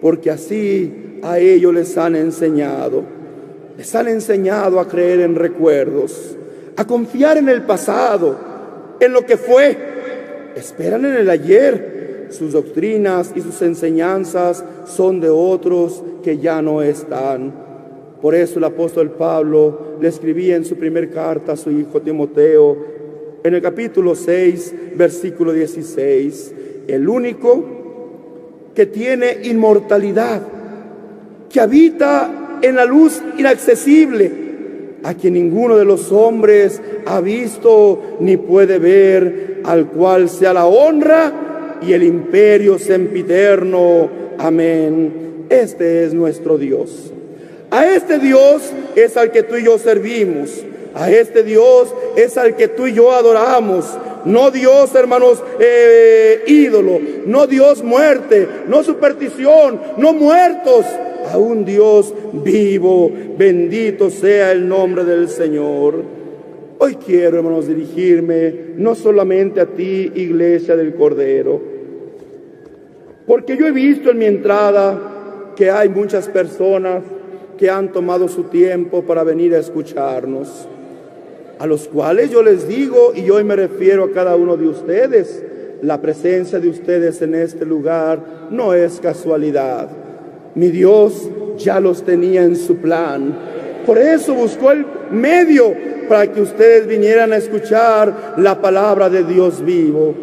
Porque así a ellos les han enseñado. Les han enseñado a creer en recuerdos, a confiar en el pasado, en lo que fue. Esperan en el ayer. Sus doctrinas y sus enseñanzas son de otros que ya no están. Por eso el apóstol Pablo le escribía en su primera carta a su hijo Timoteo, en el capítulo 6, versículo 16, el único que tiene inmortalidad, que habita en la luz inaccesible, a quien ninguno de los hombres ha visto ni puede ver, al cual sea la honra y el imperio sempiterno. Amén. Este es nuestro Dios. A este Dios es al que tú y yo servimos. A este Dios es al que tú y yo adoramos. No Dios, hermanos, ídolo. No Dios muerte. No superstición. No muertos. A un Dios vivo. Bendito sea el nombre del Señor. Hoy quiero, hermanos, dirigirme no solamente a ti, Iglesia del Cordero, porque yo he visto en mi entrada que hay muchas personas que han tomado su tiempo para venir a escucharnos, a los cuales yo les digo, y hoy me refiero a cada uno de ustedes, la presencia de ustedes en este lugar no es casualidad. Mi Dios ya los tenía en su plan. Por eso buscó el medio para que ustedes vinieran a escuchar la palabra de Dios vivo.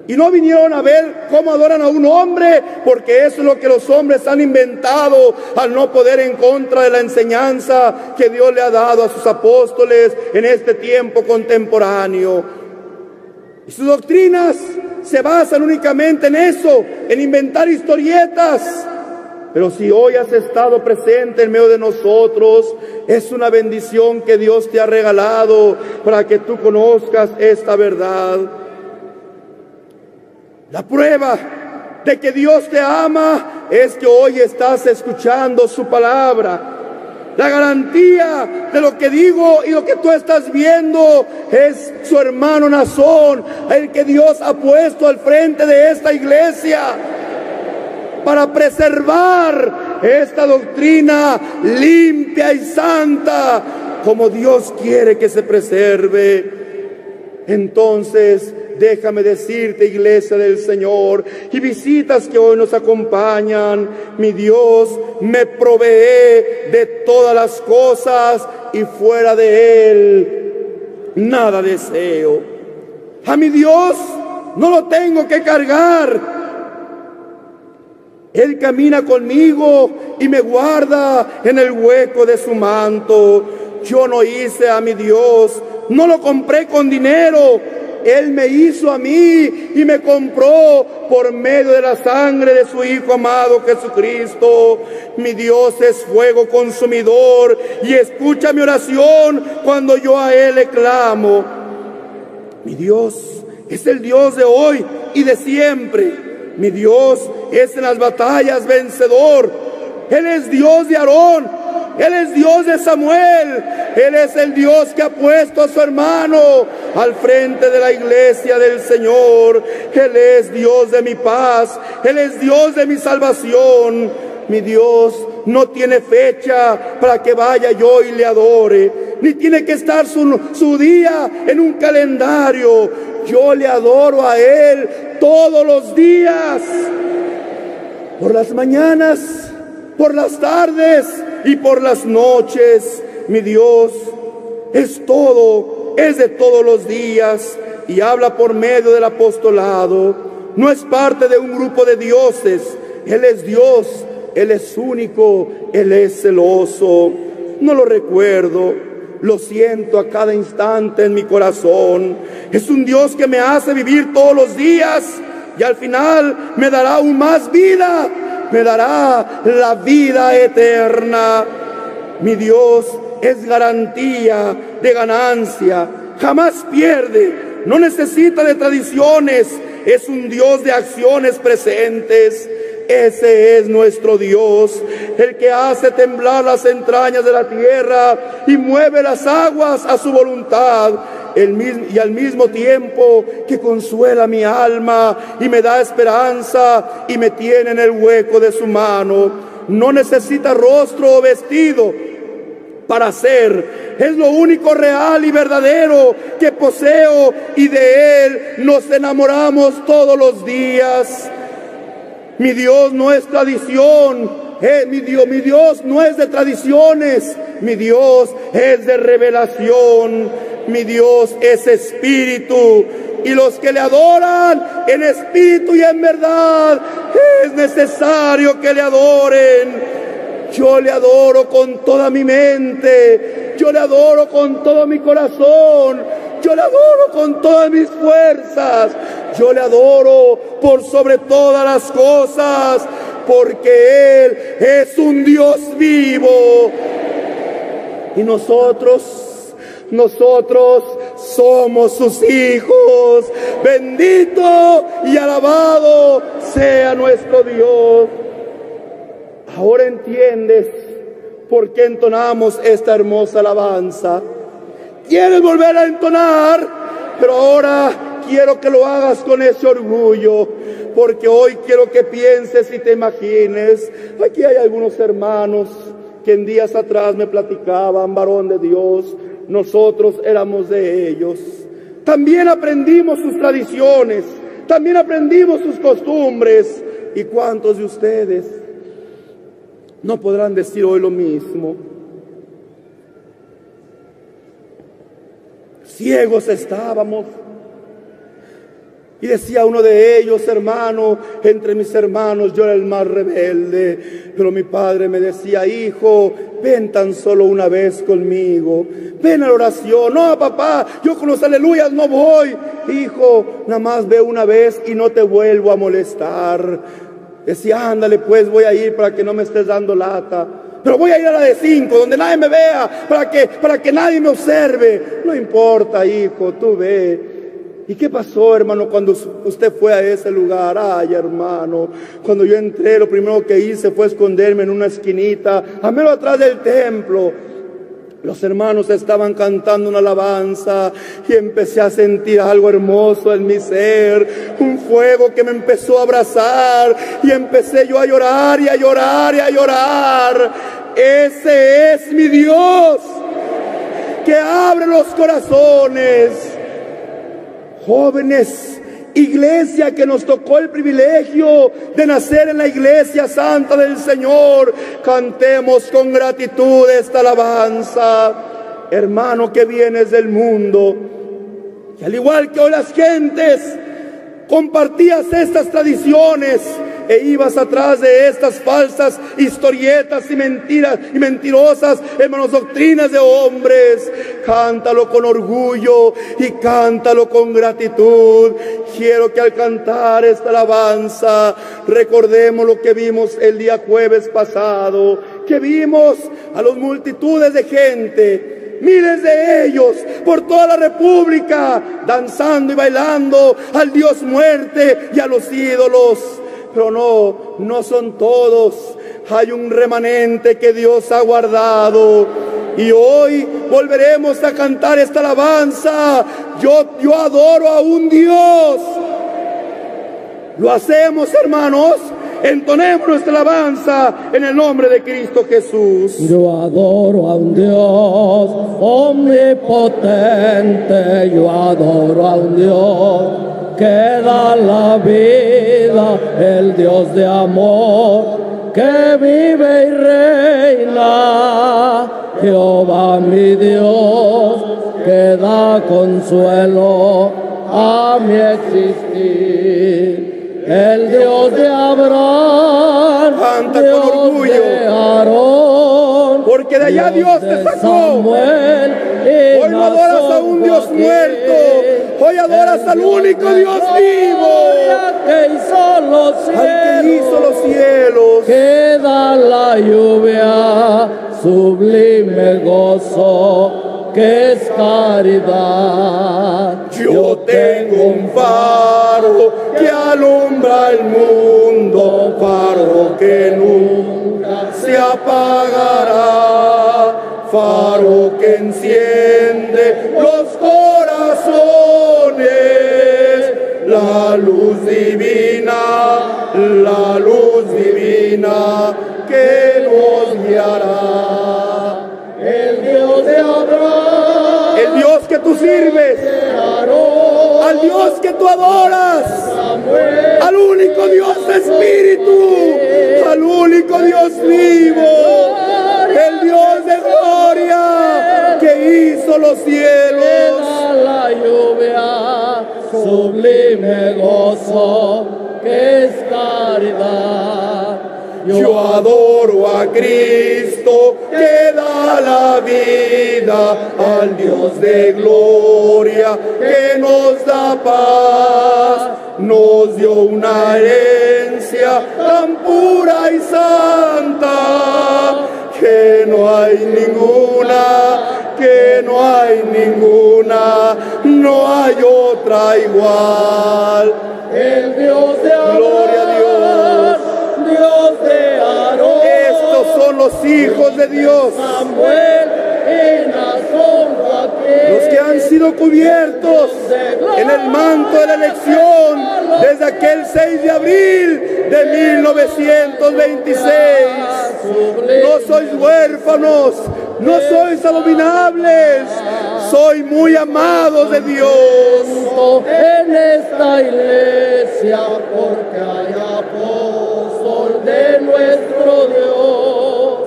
Y no vinieron a ver cómo adoran a un hombre, porque eso es lo que los hombres han inventado al no poder en contra de la enseñanza que Dios le ha dado a sus apóstoles en este tiempo contemporáneo. Y sus doctrinas se basan únicamente en eso, en inventar historietas. Pero si hoy has estado presente en medio de nosotros, es una bendición que Dios te ha regalado para que tú conozcas esta verdad. La prueba de que Dios te ama es que hoy estás escuchando su palabra. La garantía de lo que digo y lo que tú estás viendo es su hermano Nazón, el que Dios ha puesto al frente de esta iglesia para preservar esta doctrina limpia y santa como Dios quiere que se preserve. Entonces, déjame decirte, Iglesia del Señor, y visitas que hoy nos acompañan, mi Dios me provee de todas las cosas y fuera de Él nada deseo. A mi Dios no lo tengo que cargar. Él camina conmigo y me guarda en el hueco de su manto. Yo no hice a mi Dios, no lo compré con dinero. Él me hizo a mí y me compró por medio de la sangre de su Hijo amado Jesucristo. Mi Dios es fuego consumidor y escucha mi oración cuando yo a Él le clamo. Mi Dios es el Dios de hoy y de siempre. Mi Dios es en las batallas vencedor. Él es Dios de Aarón. Él es Dios de Samuel. Él es el Dios que ha puesto a su hermano al frente de la iglesia del Señor. Él es Dios de mi paz. Él es Dios de mi salvación. Mi Dios no tiene fecha para que vaya yo y le adore, ni tiene que estar su día en un calendario. Yo le adoro a Él todos los días, por las mañanas, por las tardes y por las noches. Mi Dios es todo, es de todos los días y habla por medio del apostolado. No es parte de un grupo de dioses. Él es Dios, Él es único, Él es celoso. No lo recuerdo, lo siento a cada instante en mi corazón. Es un Dios que me hace vivir todos los días y al final me dará aún más vida. Me dará la vida eterna. Mi Dios es garantía de ganancia. Jamás pierde. No necesita de tradiciones. Es un Dios de acciones presentes. Ese es nuestro Dios, el que hace temblar las entrañas de la tierra y mueve las aguas a su voluntad. y al mismo tiempo que consuela mi alma y me da esperanza y me tiene en el hueco de su mano. No necesita rostro o vestido para ser. Es lo único real y verdadero que poseo, y de Él nos enamoramos todos los días. Mi Dios no es tradición, mi Dios no es de tradiciones, mi Dios es de revelación, mi Dios es espíritu, y los que le adoran en espíritu y en verdad, es necesario que le adoren. Yo le adoro con toda mi mente, yo le adoro con todo mi corazón, yo le adoro con todas mis fuerzas, yo le adoro por sobre todas las cosas, porque Él es un Dios vivo. Y nosotros somos sus hijos. Bendito y alabado sea nuestro Dios. Ahora entiendes por qué entonamos esta hermosa alabanza. Quieres volver a entonar, pero ahora quiero que lo hagas con ese orgullo, porque hoy quiero que pienses y te imagines. Aquí hay algunos hermanos que en días atrás me platicaban, varón de Dios, nosotros éramos de ellos. También aprendimos sus tradiciones, también aprendimos sus costumbres. ¿Y cuántos de ustedes no podrán decir hoy lo mismo? Ciegos estábamos. Y decía uno de ellos: hermano, entre mis hermanos yo era el más rebelde, pero mi padre me decía: hijo, ven tan solo una vez conmigo, ven a la oración. No, papá, yo con los aleluyas no voy. Hijo, nada más ve una vez y no te vuelvo a molestar. Decía: ándale pues, voy a ir para que no me estés dando lata, pero voy a ir a la de 5, donde nadie me vea, para que nadie me observe. No importa, hijo, tú ve. ¿Y qué pasó, hermano, cuando usted fue a ese lugar? Ay, hermano, cuando yo entré, lo primero que hice fue esconderme en una esquinita, a menos atrás del templo. Los hermanos estaban cantando una alabanza y empecé a sentir algo hermoso en mi ser, un fuego que me empezó a abrazar, y empecé yo a llorar y a llorar y a llorar. Ese es mi Dios, que abre los corazones. Jóvenes, iglesia que nos tocó el privilegio de nacer en la iglesia santa del Señor, cantemos con gratitud esta alabanza. Hermano que vienes del mundo, y al igual que hoy las gentes, compartías estas tradiciones e ibas atrás de estas falsas historietas y mentiras y mentirosas, hermanos, doctrinas de hombres. Cántalo con orgullo y cántalo con gratitud. Quiero que al cantar esta alabanza recordemos lo que vimos el día jueves pasado, que vimos a las multitudes de gente, miles de ellos por toda la república, danzando y bailando al Dios muerte y a los ídolos. Pero no son todos. Hay un remanente que Dios ha guardado, y hoy volveremos a cantar esta alabanza. Yo adoro a un Dios. Lo hacemos, hermanos. Entonemos nuestra alabanza en el nombre de Cristo Jesús. Yo adoro a un Dios omnipotente, yo adoro a un Dios que da la vida, el Dios de amor, que vive y reina. Jehová mi Dios, que da consuelo a mi existir. El Dios de Abraham, canta Dios con orgullo, de Aarón, porque de allá Dios te sacó. Samuel, hoy no adoras a un Dios muerto, hoy adoras al único Dios vivo, que hizo los cielos, al que hizo los cielos, que da la lluvia, sublime gozo, que es caridad. Yo tengo un faro que alumbra el mundo, faro que nunca se apagará, faro que enciende los corazones la luz divina, que nos guiará. El Dios de Abraham, El Dios que tú sirves, al Dios que tú adoras, al único Dios Espíritu, al único Dios vivo, el Dios de gloria que hizo los cielos. la lluvia, sublime gozo, que es caridad. Yo adoro a Cristo que da la vida, al Dios de gloria que nos da paz. Nos dio una herencia tan pura y santa que no hay ninguna, no hay otra igual. El Dios de Abraham, Gloria a Dios. Dios de Aarón, Estos son los hijos de Dios, Samuel y Nazón, Joaquín, los que han sido cubiertos en el manto de la elección desde aquel 6 de abril de 1926. No sois huérfanos, no sois abominables, sois muy amados de Dios. En esta iglesia, porque hay apóstol de nuestro Dios,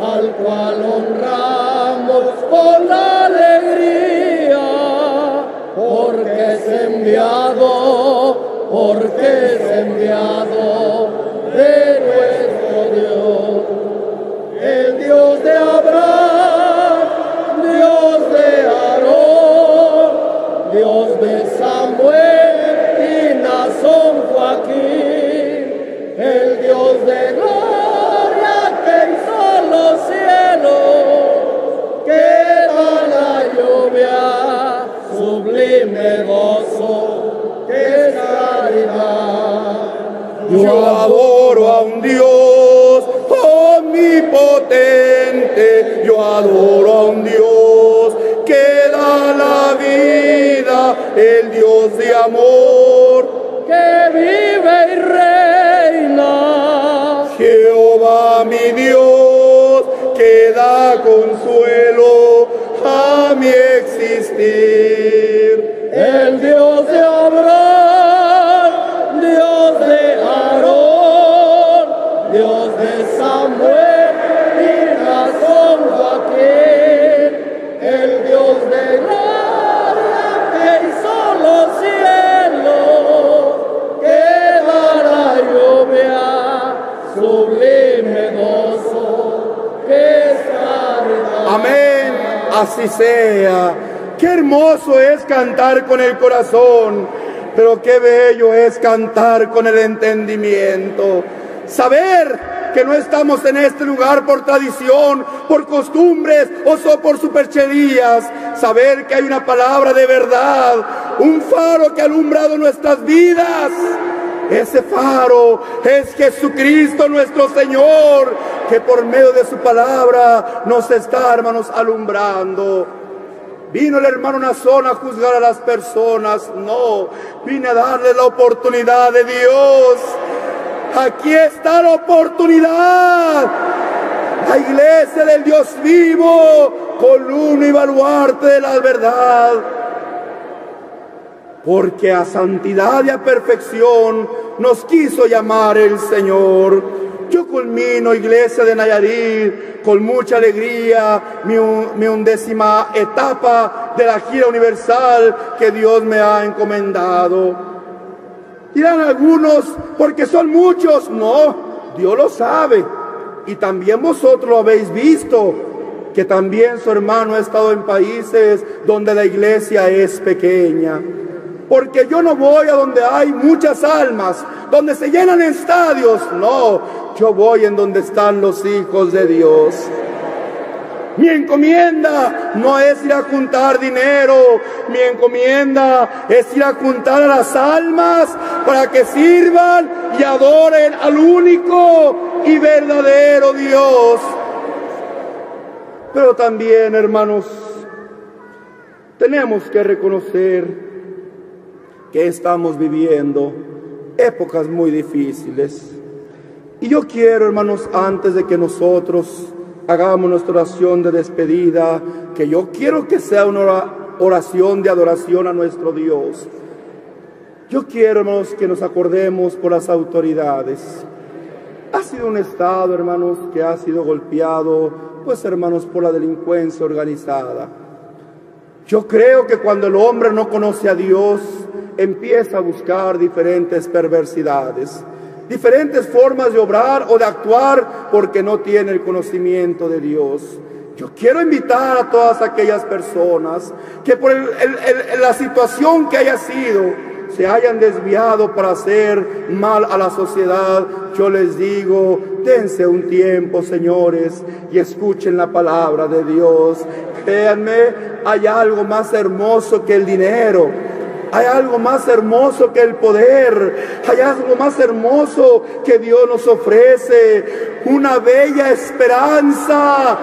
al cual honramos con alegría, porque es enviado de nuestro Dios, el Dios de Abraham, Dios de Aarón, Dios de Samuel y Nazón, Joaquín, el Dios de gloria que hizo los cielos, que da la lluvia, sublime gozo, que es caridad. Yo adoro a un Dios omnipotente, yo adoro a un Dios que da la vida, el Dios de amor, que vive y reina. Jehová mi Dios, que da consuelo a mi existir. El Dios de Abraham, Dios de Aarón, Dios de Samuel y Nazón, Joaquín, el Dios de gloria que hizo los cielos, que da la lluvia, sublime gozo, que es caridad. Amén, así sea. Qué hermoso es cantar con el corazón, pero qué bello es cantar con el entendimiento. Saber que no estamos en este lugar por tradición, por costumbres o por supercherías. Saber que hay una palabra de verdad, un faro que ha alumbrado nuestras vidas. Ese faro es Jesucristo nuestro Señor, que por medio de su palabra nos está, hermanos, alumbrando. ¿Vino el hermano Nazón a juzgar a las personas? No, vine a darle la oportunidad de Dios. Aquí está la oportunidad. La iglesia del Dios vivo, columna y baluarte de la verdad. Porque a santidad y a perfección nos quiso llamar el Señor. Yo culmino, iglesia de Nayarit, con mucha alegría mi 11ª etapa de la gira universal que Dios me ha encomendado. Dirán algunos, porque son muchos. No, Dios lo sabe. Y también vosotros lo habéis visto, que también su hermano ha estado en países donde la iglesia es pequeña. Porque yo no voy a donde hay muchas almas, donde se llenan estadios. No, yo voy en donde están los hijos de Dios. Mi encomienda no es ir a juntar dinero, mi encomienda es ir a juntar a las almas para que sirvan y adoren al único y verdadero Dios. Pero también, hermanos, tenemos que reconocer que estamos viviendo épocas muy difíciles. Y yo quiero, hermanos, antes de que nosotros hagamos nuestra oración de despedida, que yo quiero que sea una oración de adoración a nuestro Dios. Yo quiero, hermanos, que nos acordemos por las autoridades. Ha sido un estado, hermanos, que ha sido golpeado, pues, hermanos, por la delincuencia organizada. Yo creo que cuando el hombre no conoce a Dios, empieza a buscar diferentes perversidades, diferentes formas de obrar o de actuar, porque no tiene el conocimiento de Dios. Yo quiero invitar a todas aquellas personas que por la situación que haya sido, se hayan desviado para hacer mal a la sociedad. Yo les digo, dense un tiempo, señores, y escuchen la palabra de Dios. Créanme, hay algo más hermoso que el dinero. Hay algo más hermoso que el poder. Hay algo más hermoso que Dios nos ofrece. Una bella esperanza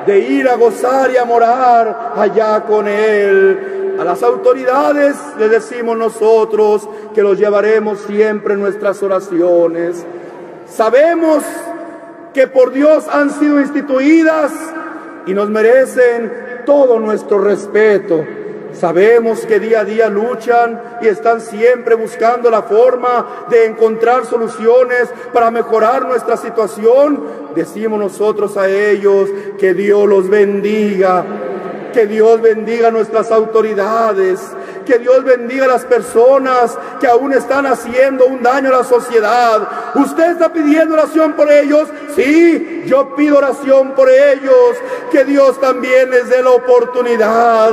de ir a gozar y a morar allá con Él. A las autoridades les decimos nosotros que los llevaremos siempre en nuestras oraciones. Sabemos que por Dios han sido instituidas y nos merecen todo nuestro respeto. Sabemos que día a día luchan y están siempre buscando la forma de encontrar soluciones para mejorar nuestra situación. Decimos nosotros a ellos que Dios los bendiga. Que Dios bendiga a nuestras autoridades, que Dios bendiga a las personas que aún están haciendo un daño a la sociedad. ¿Usted está pidiendo oración por ellos? Sí, yo pido oración por ellos, que Dios también les dé la oportunidad,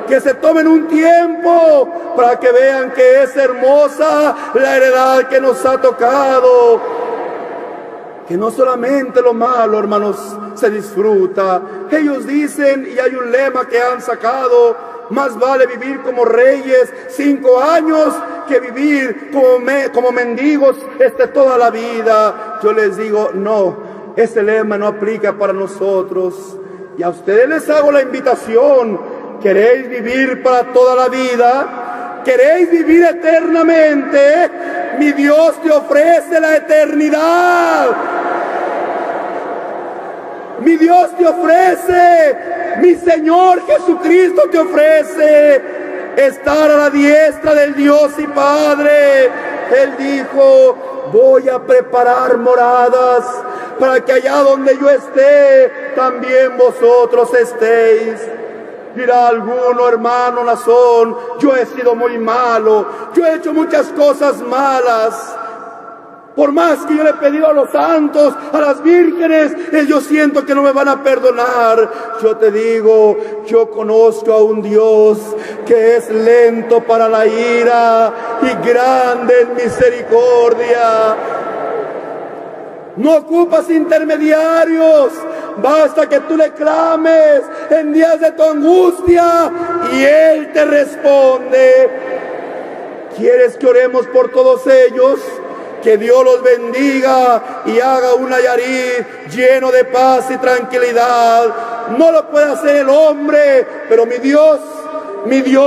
que se tomen un tiempo para que vean que es hermosa la heredad que nos ha tocado. Que no solamente lo malo, hermanos, se disfruta. Ellos dicen, y hay un lema que han sacado: más vale vivir como reyes 5 años que vivir como mendigos toda la vida. Yo les digo, no, ese lema no aplica para nosotros. Y a ustedes les hago la invitación: ¿queréis vivir para toda la vida? ¿Queréis vivir eternamente? Mi Dios te ofrece la eternidad. Mi Dios te ofrece, mi Señor Jesucristo te ofrece estar a la diestra del Dios y Padre. Él dijo: voy a preparar moradas para que allá donde yo esté, también vosotros estéis. Dirá alguno: hermano Nazón, yo he sido muy malo, yo he hecho muchas cosas malas. Por más que yo le he pedido a los santos, a las vírgenes, yo siento que no me van a perdonar. Yo te digo, yo conozco a un Dios que es lento para la ira y grande en misericordia. No ocupas intermediarios, basta que tú le clames en días de tu angustia y Él te responde. ¿Quieres que oremos por todos ellos? Que Dios los bendiga y haga un Nayarit lleno de paz y tranquilidad. No lo puede hacer el hombre, pero mi Dios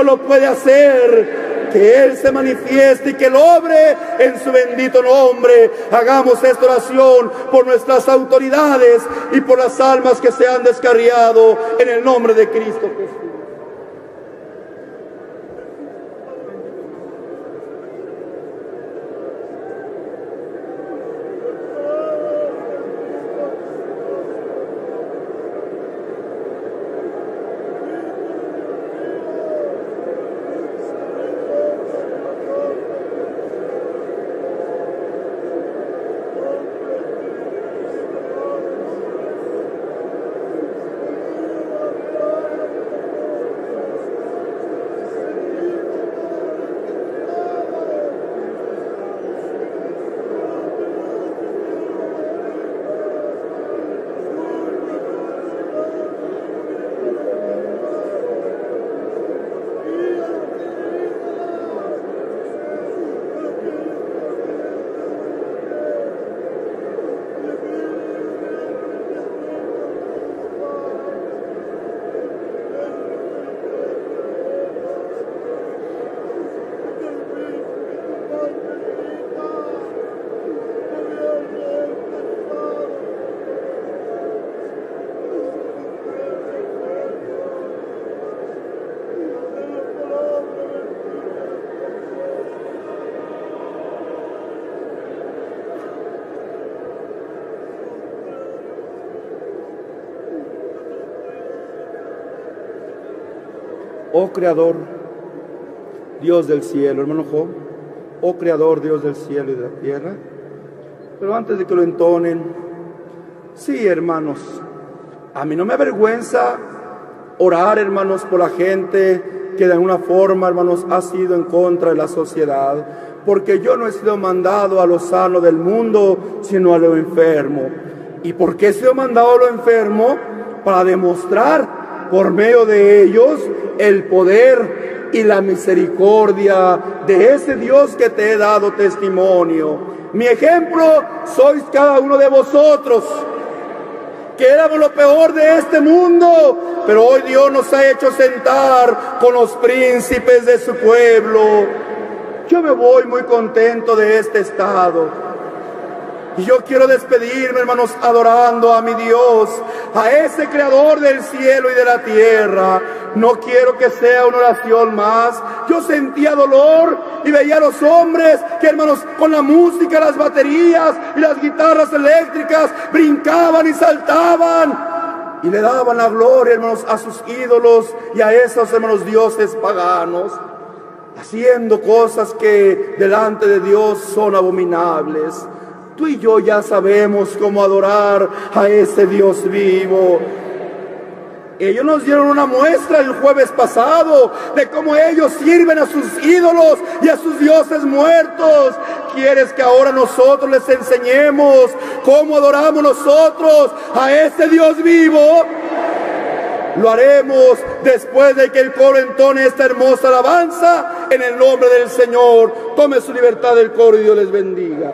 lo puede hacer. Que Él se manifieste y que Él obre en su bendito nombre. Hagamos esta oración por nuestras autoridades y por las almas que se han descarriado, en el nombre de Cristo Jesús. Oh Creador, Dios del cielo, hermano Job, oh Creador, Dios del cielo y de la tierra. Pero antes de que lo entonen, sí, hermanos, a mí no me avergüenza orar, hermanos, por la gente que de alguna forma, hermanos, ha sido en contra de la sociedad, porque yo no he sido mandado a lo sano del mundo, sino a lo enfermo. ¿Y por qué he sido mandado a lo enfermo? Para demostrar por medio de ellos el poder y la misericordia de ese Dios que te he dado testimonio. Mi ejemplo sois cada uno de vosotros, que éramos lo peor de este mundo, pero hoy Dios nos ha hecho sentar con los príncipes de su pueblo. Yo me voy muy contento de este estado. Y yo quiero despedirme, hermanos, adorando a mi Dios, a ese Creador del cielo y de la tierra. No quiero que sea una oración más. Yo sentía dolor y veía a los hombres que, hermanos, con la música, las baterías y las guitarras eléctricas brincaban y saltaban y le daban la gloria, hermanos, a sus ídolos y a esos, hermanos, dioses paganos, haciendo cosas que delante de Dios son abominables. Tú y yo ya sabemos cómo adorar a ese Dios vivo. Ellos nos dieron una muestra el jueves pasado de cómo ellos sirven a sus ídolos y a sus dioses muertos. ¿Quieres que ahora nosotros les enseñemos cómo adoramos nosotros a ese Dios vivo? Lo haremos después de que el coro entone esta hermosa alabanza en el nombre del Señor. Tome su libertad del coro y Dios les bendiga.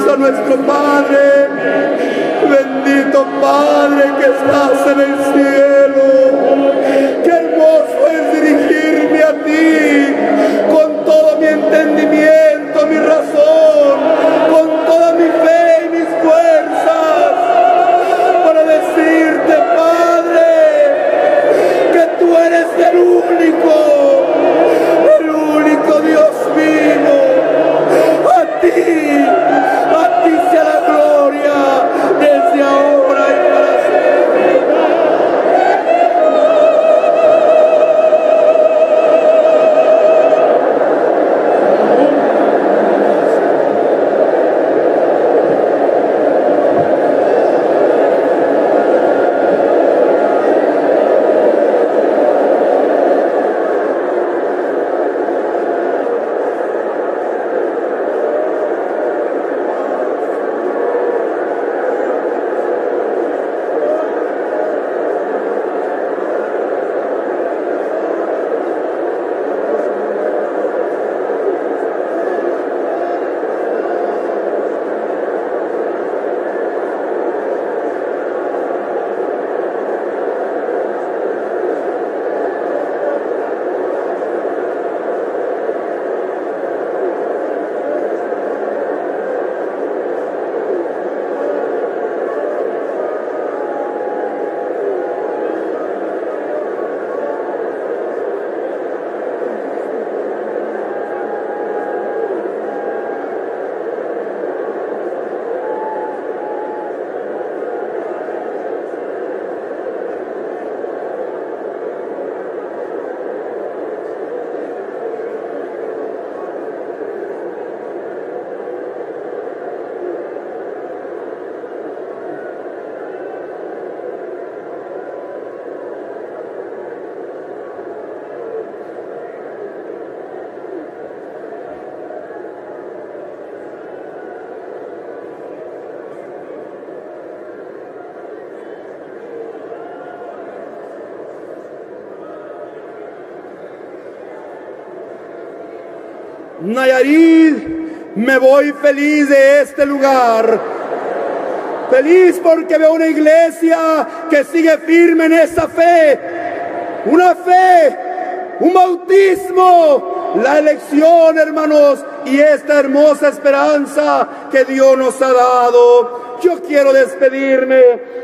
A nuestro Padre, bendito Padre que estás en el cielo. Qué hermoso es dirigirme a ti con todo mi entendimiento, mi razón, con toda Nayarit, me voy feliz de este lugar. Feliz porque veo una iglesia que sigue firme en esa fe. Una fe, un bautismo, la elección, hermanos, y esta hermosa esperanza que Dios nos ha dado. Yo quiero despedirme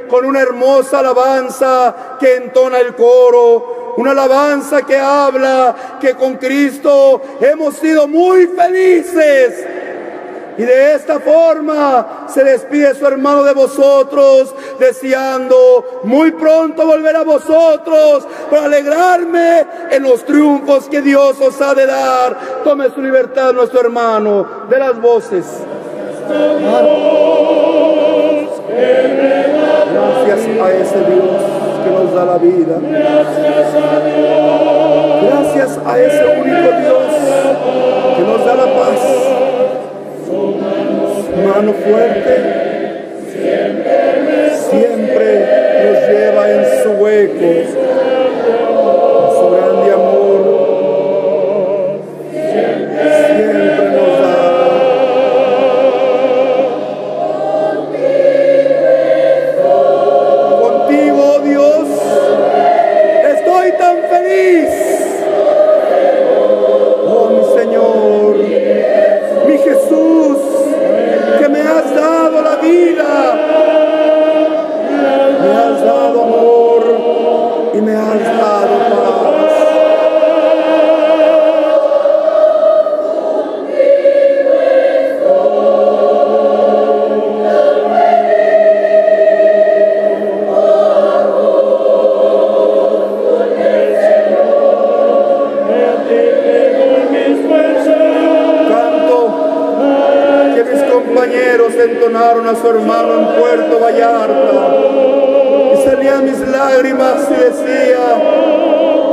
con una hermosa alabanza que entona el coro. Una alabanza que habla que con Cristo hemos sido muy felices. Y de esta forma se despide su hermano de vosotros, deseando muy pronto volver a vosotros para alegrarme en los triunfos que Dios os ha de dar. Tome su libertad nuestro hermano de las voces. Gracias a ese Dios que nos da la vida. Gracias a ese único Dios que nos da la paz. Mano fuerte, siempre nos lleva en su hueco, su grande amor, siempre nos da. Contigo, oh Dios, estoy tan feliz. Oh, mi Señor, mi Jesús, que me has dado la vida, me has dado amor y me has dado paz. Entonaron a su hermano en Puerto Vallarta y salían mis lágrimas y decía: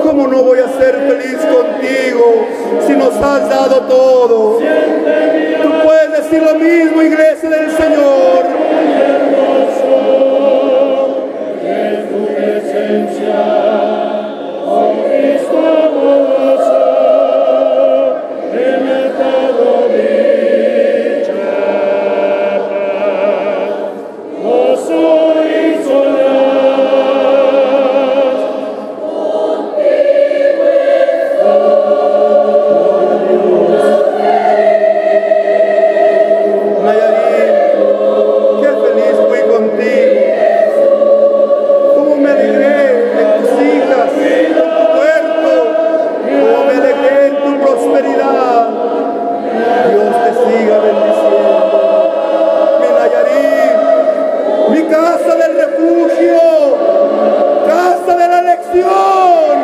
¿cómo no voy a ser feliz contigo si nos has dado todo? Tú puedes decir lo mismo, iglesia del Señor. En tu presencia, oh Cristo amoroso, en el todo casa del refugio, casa de la elección.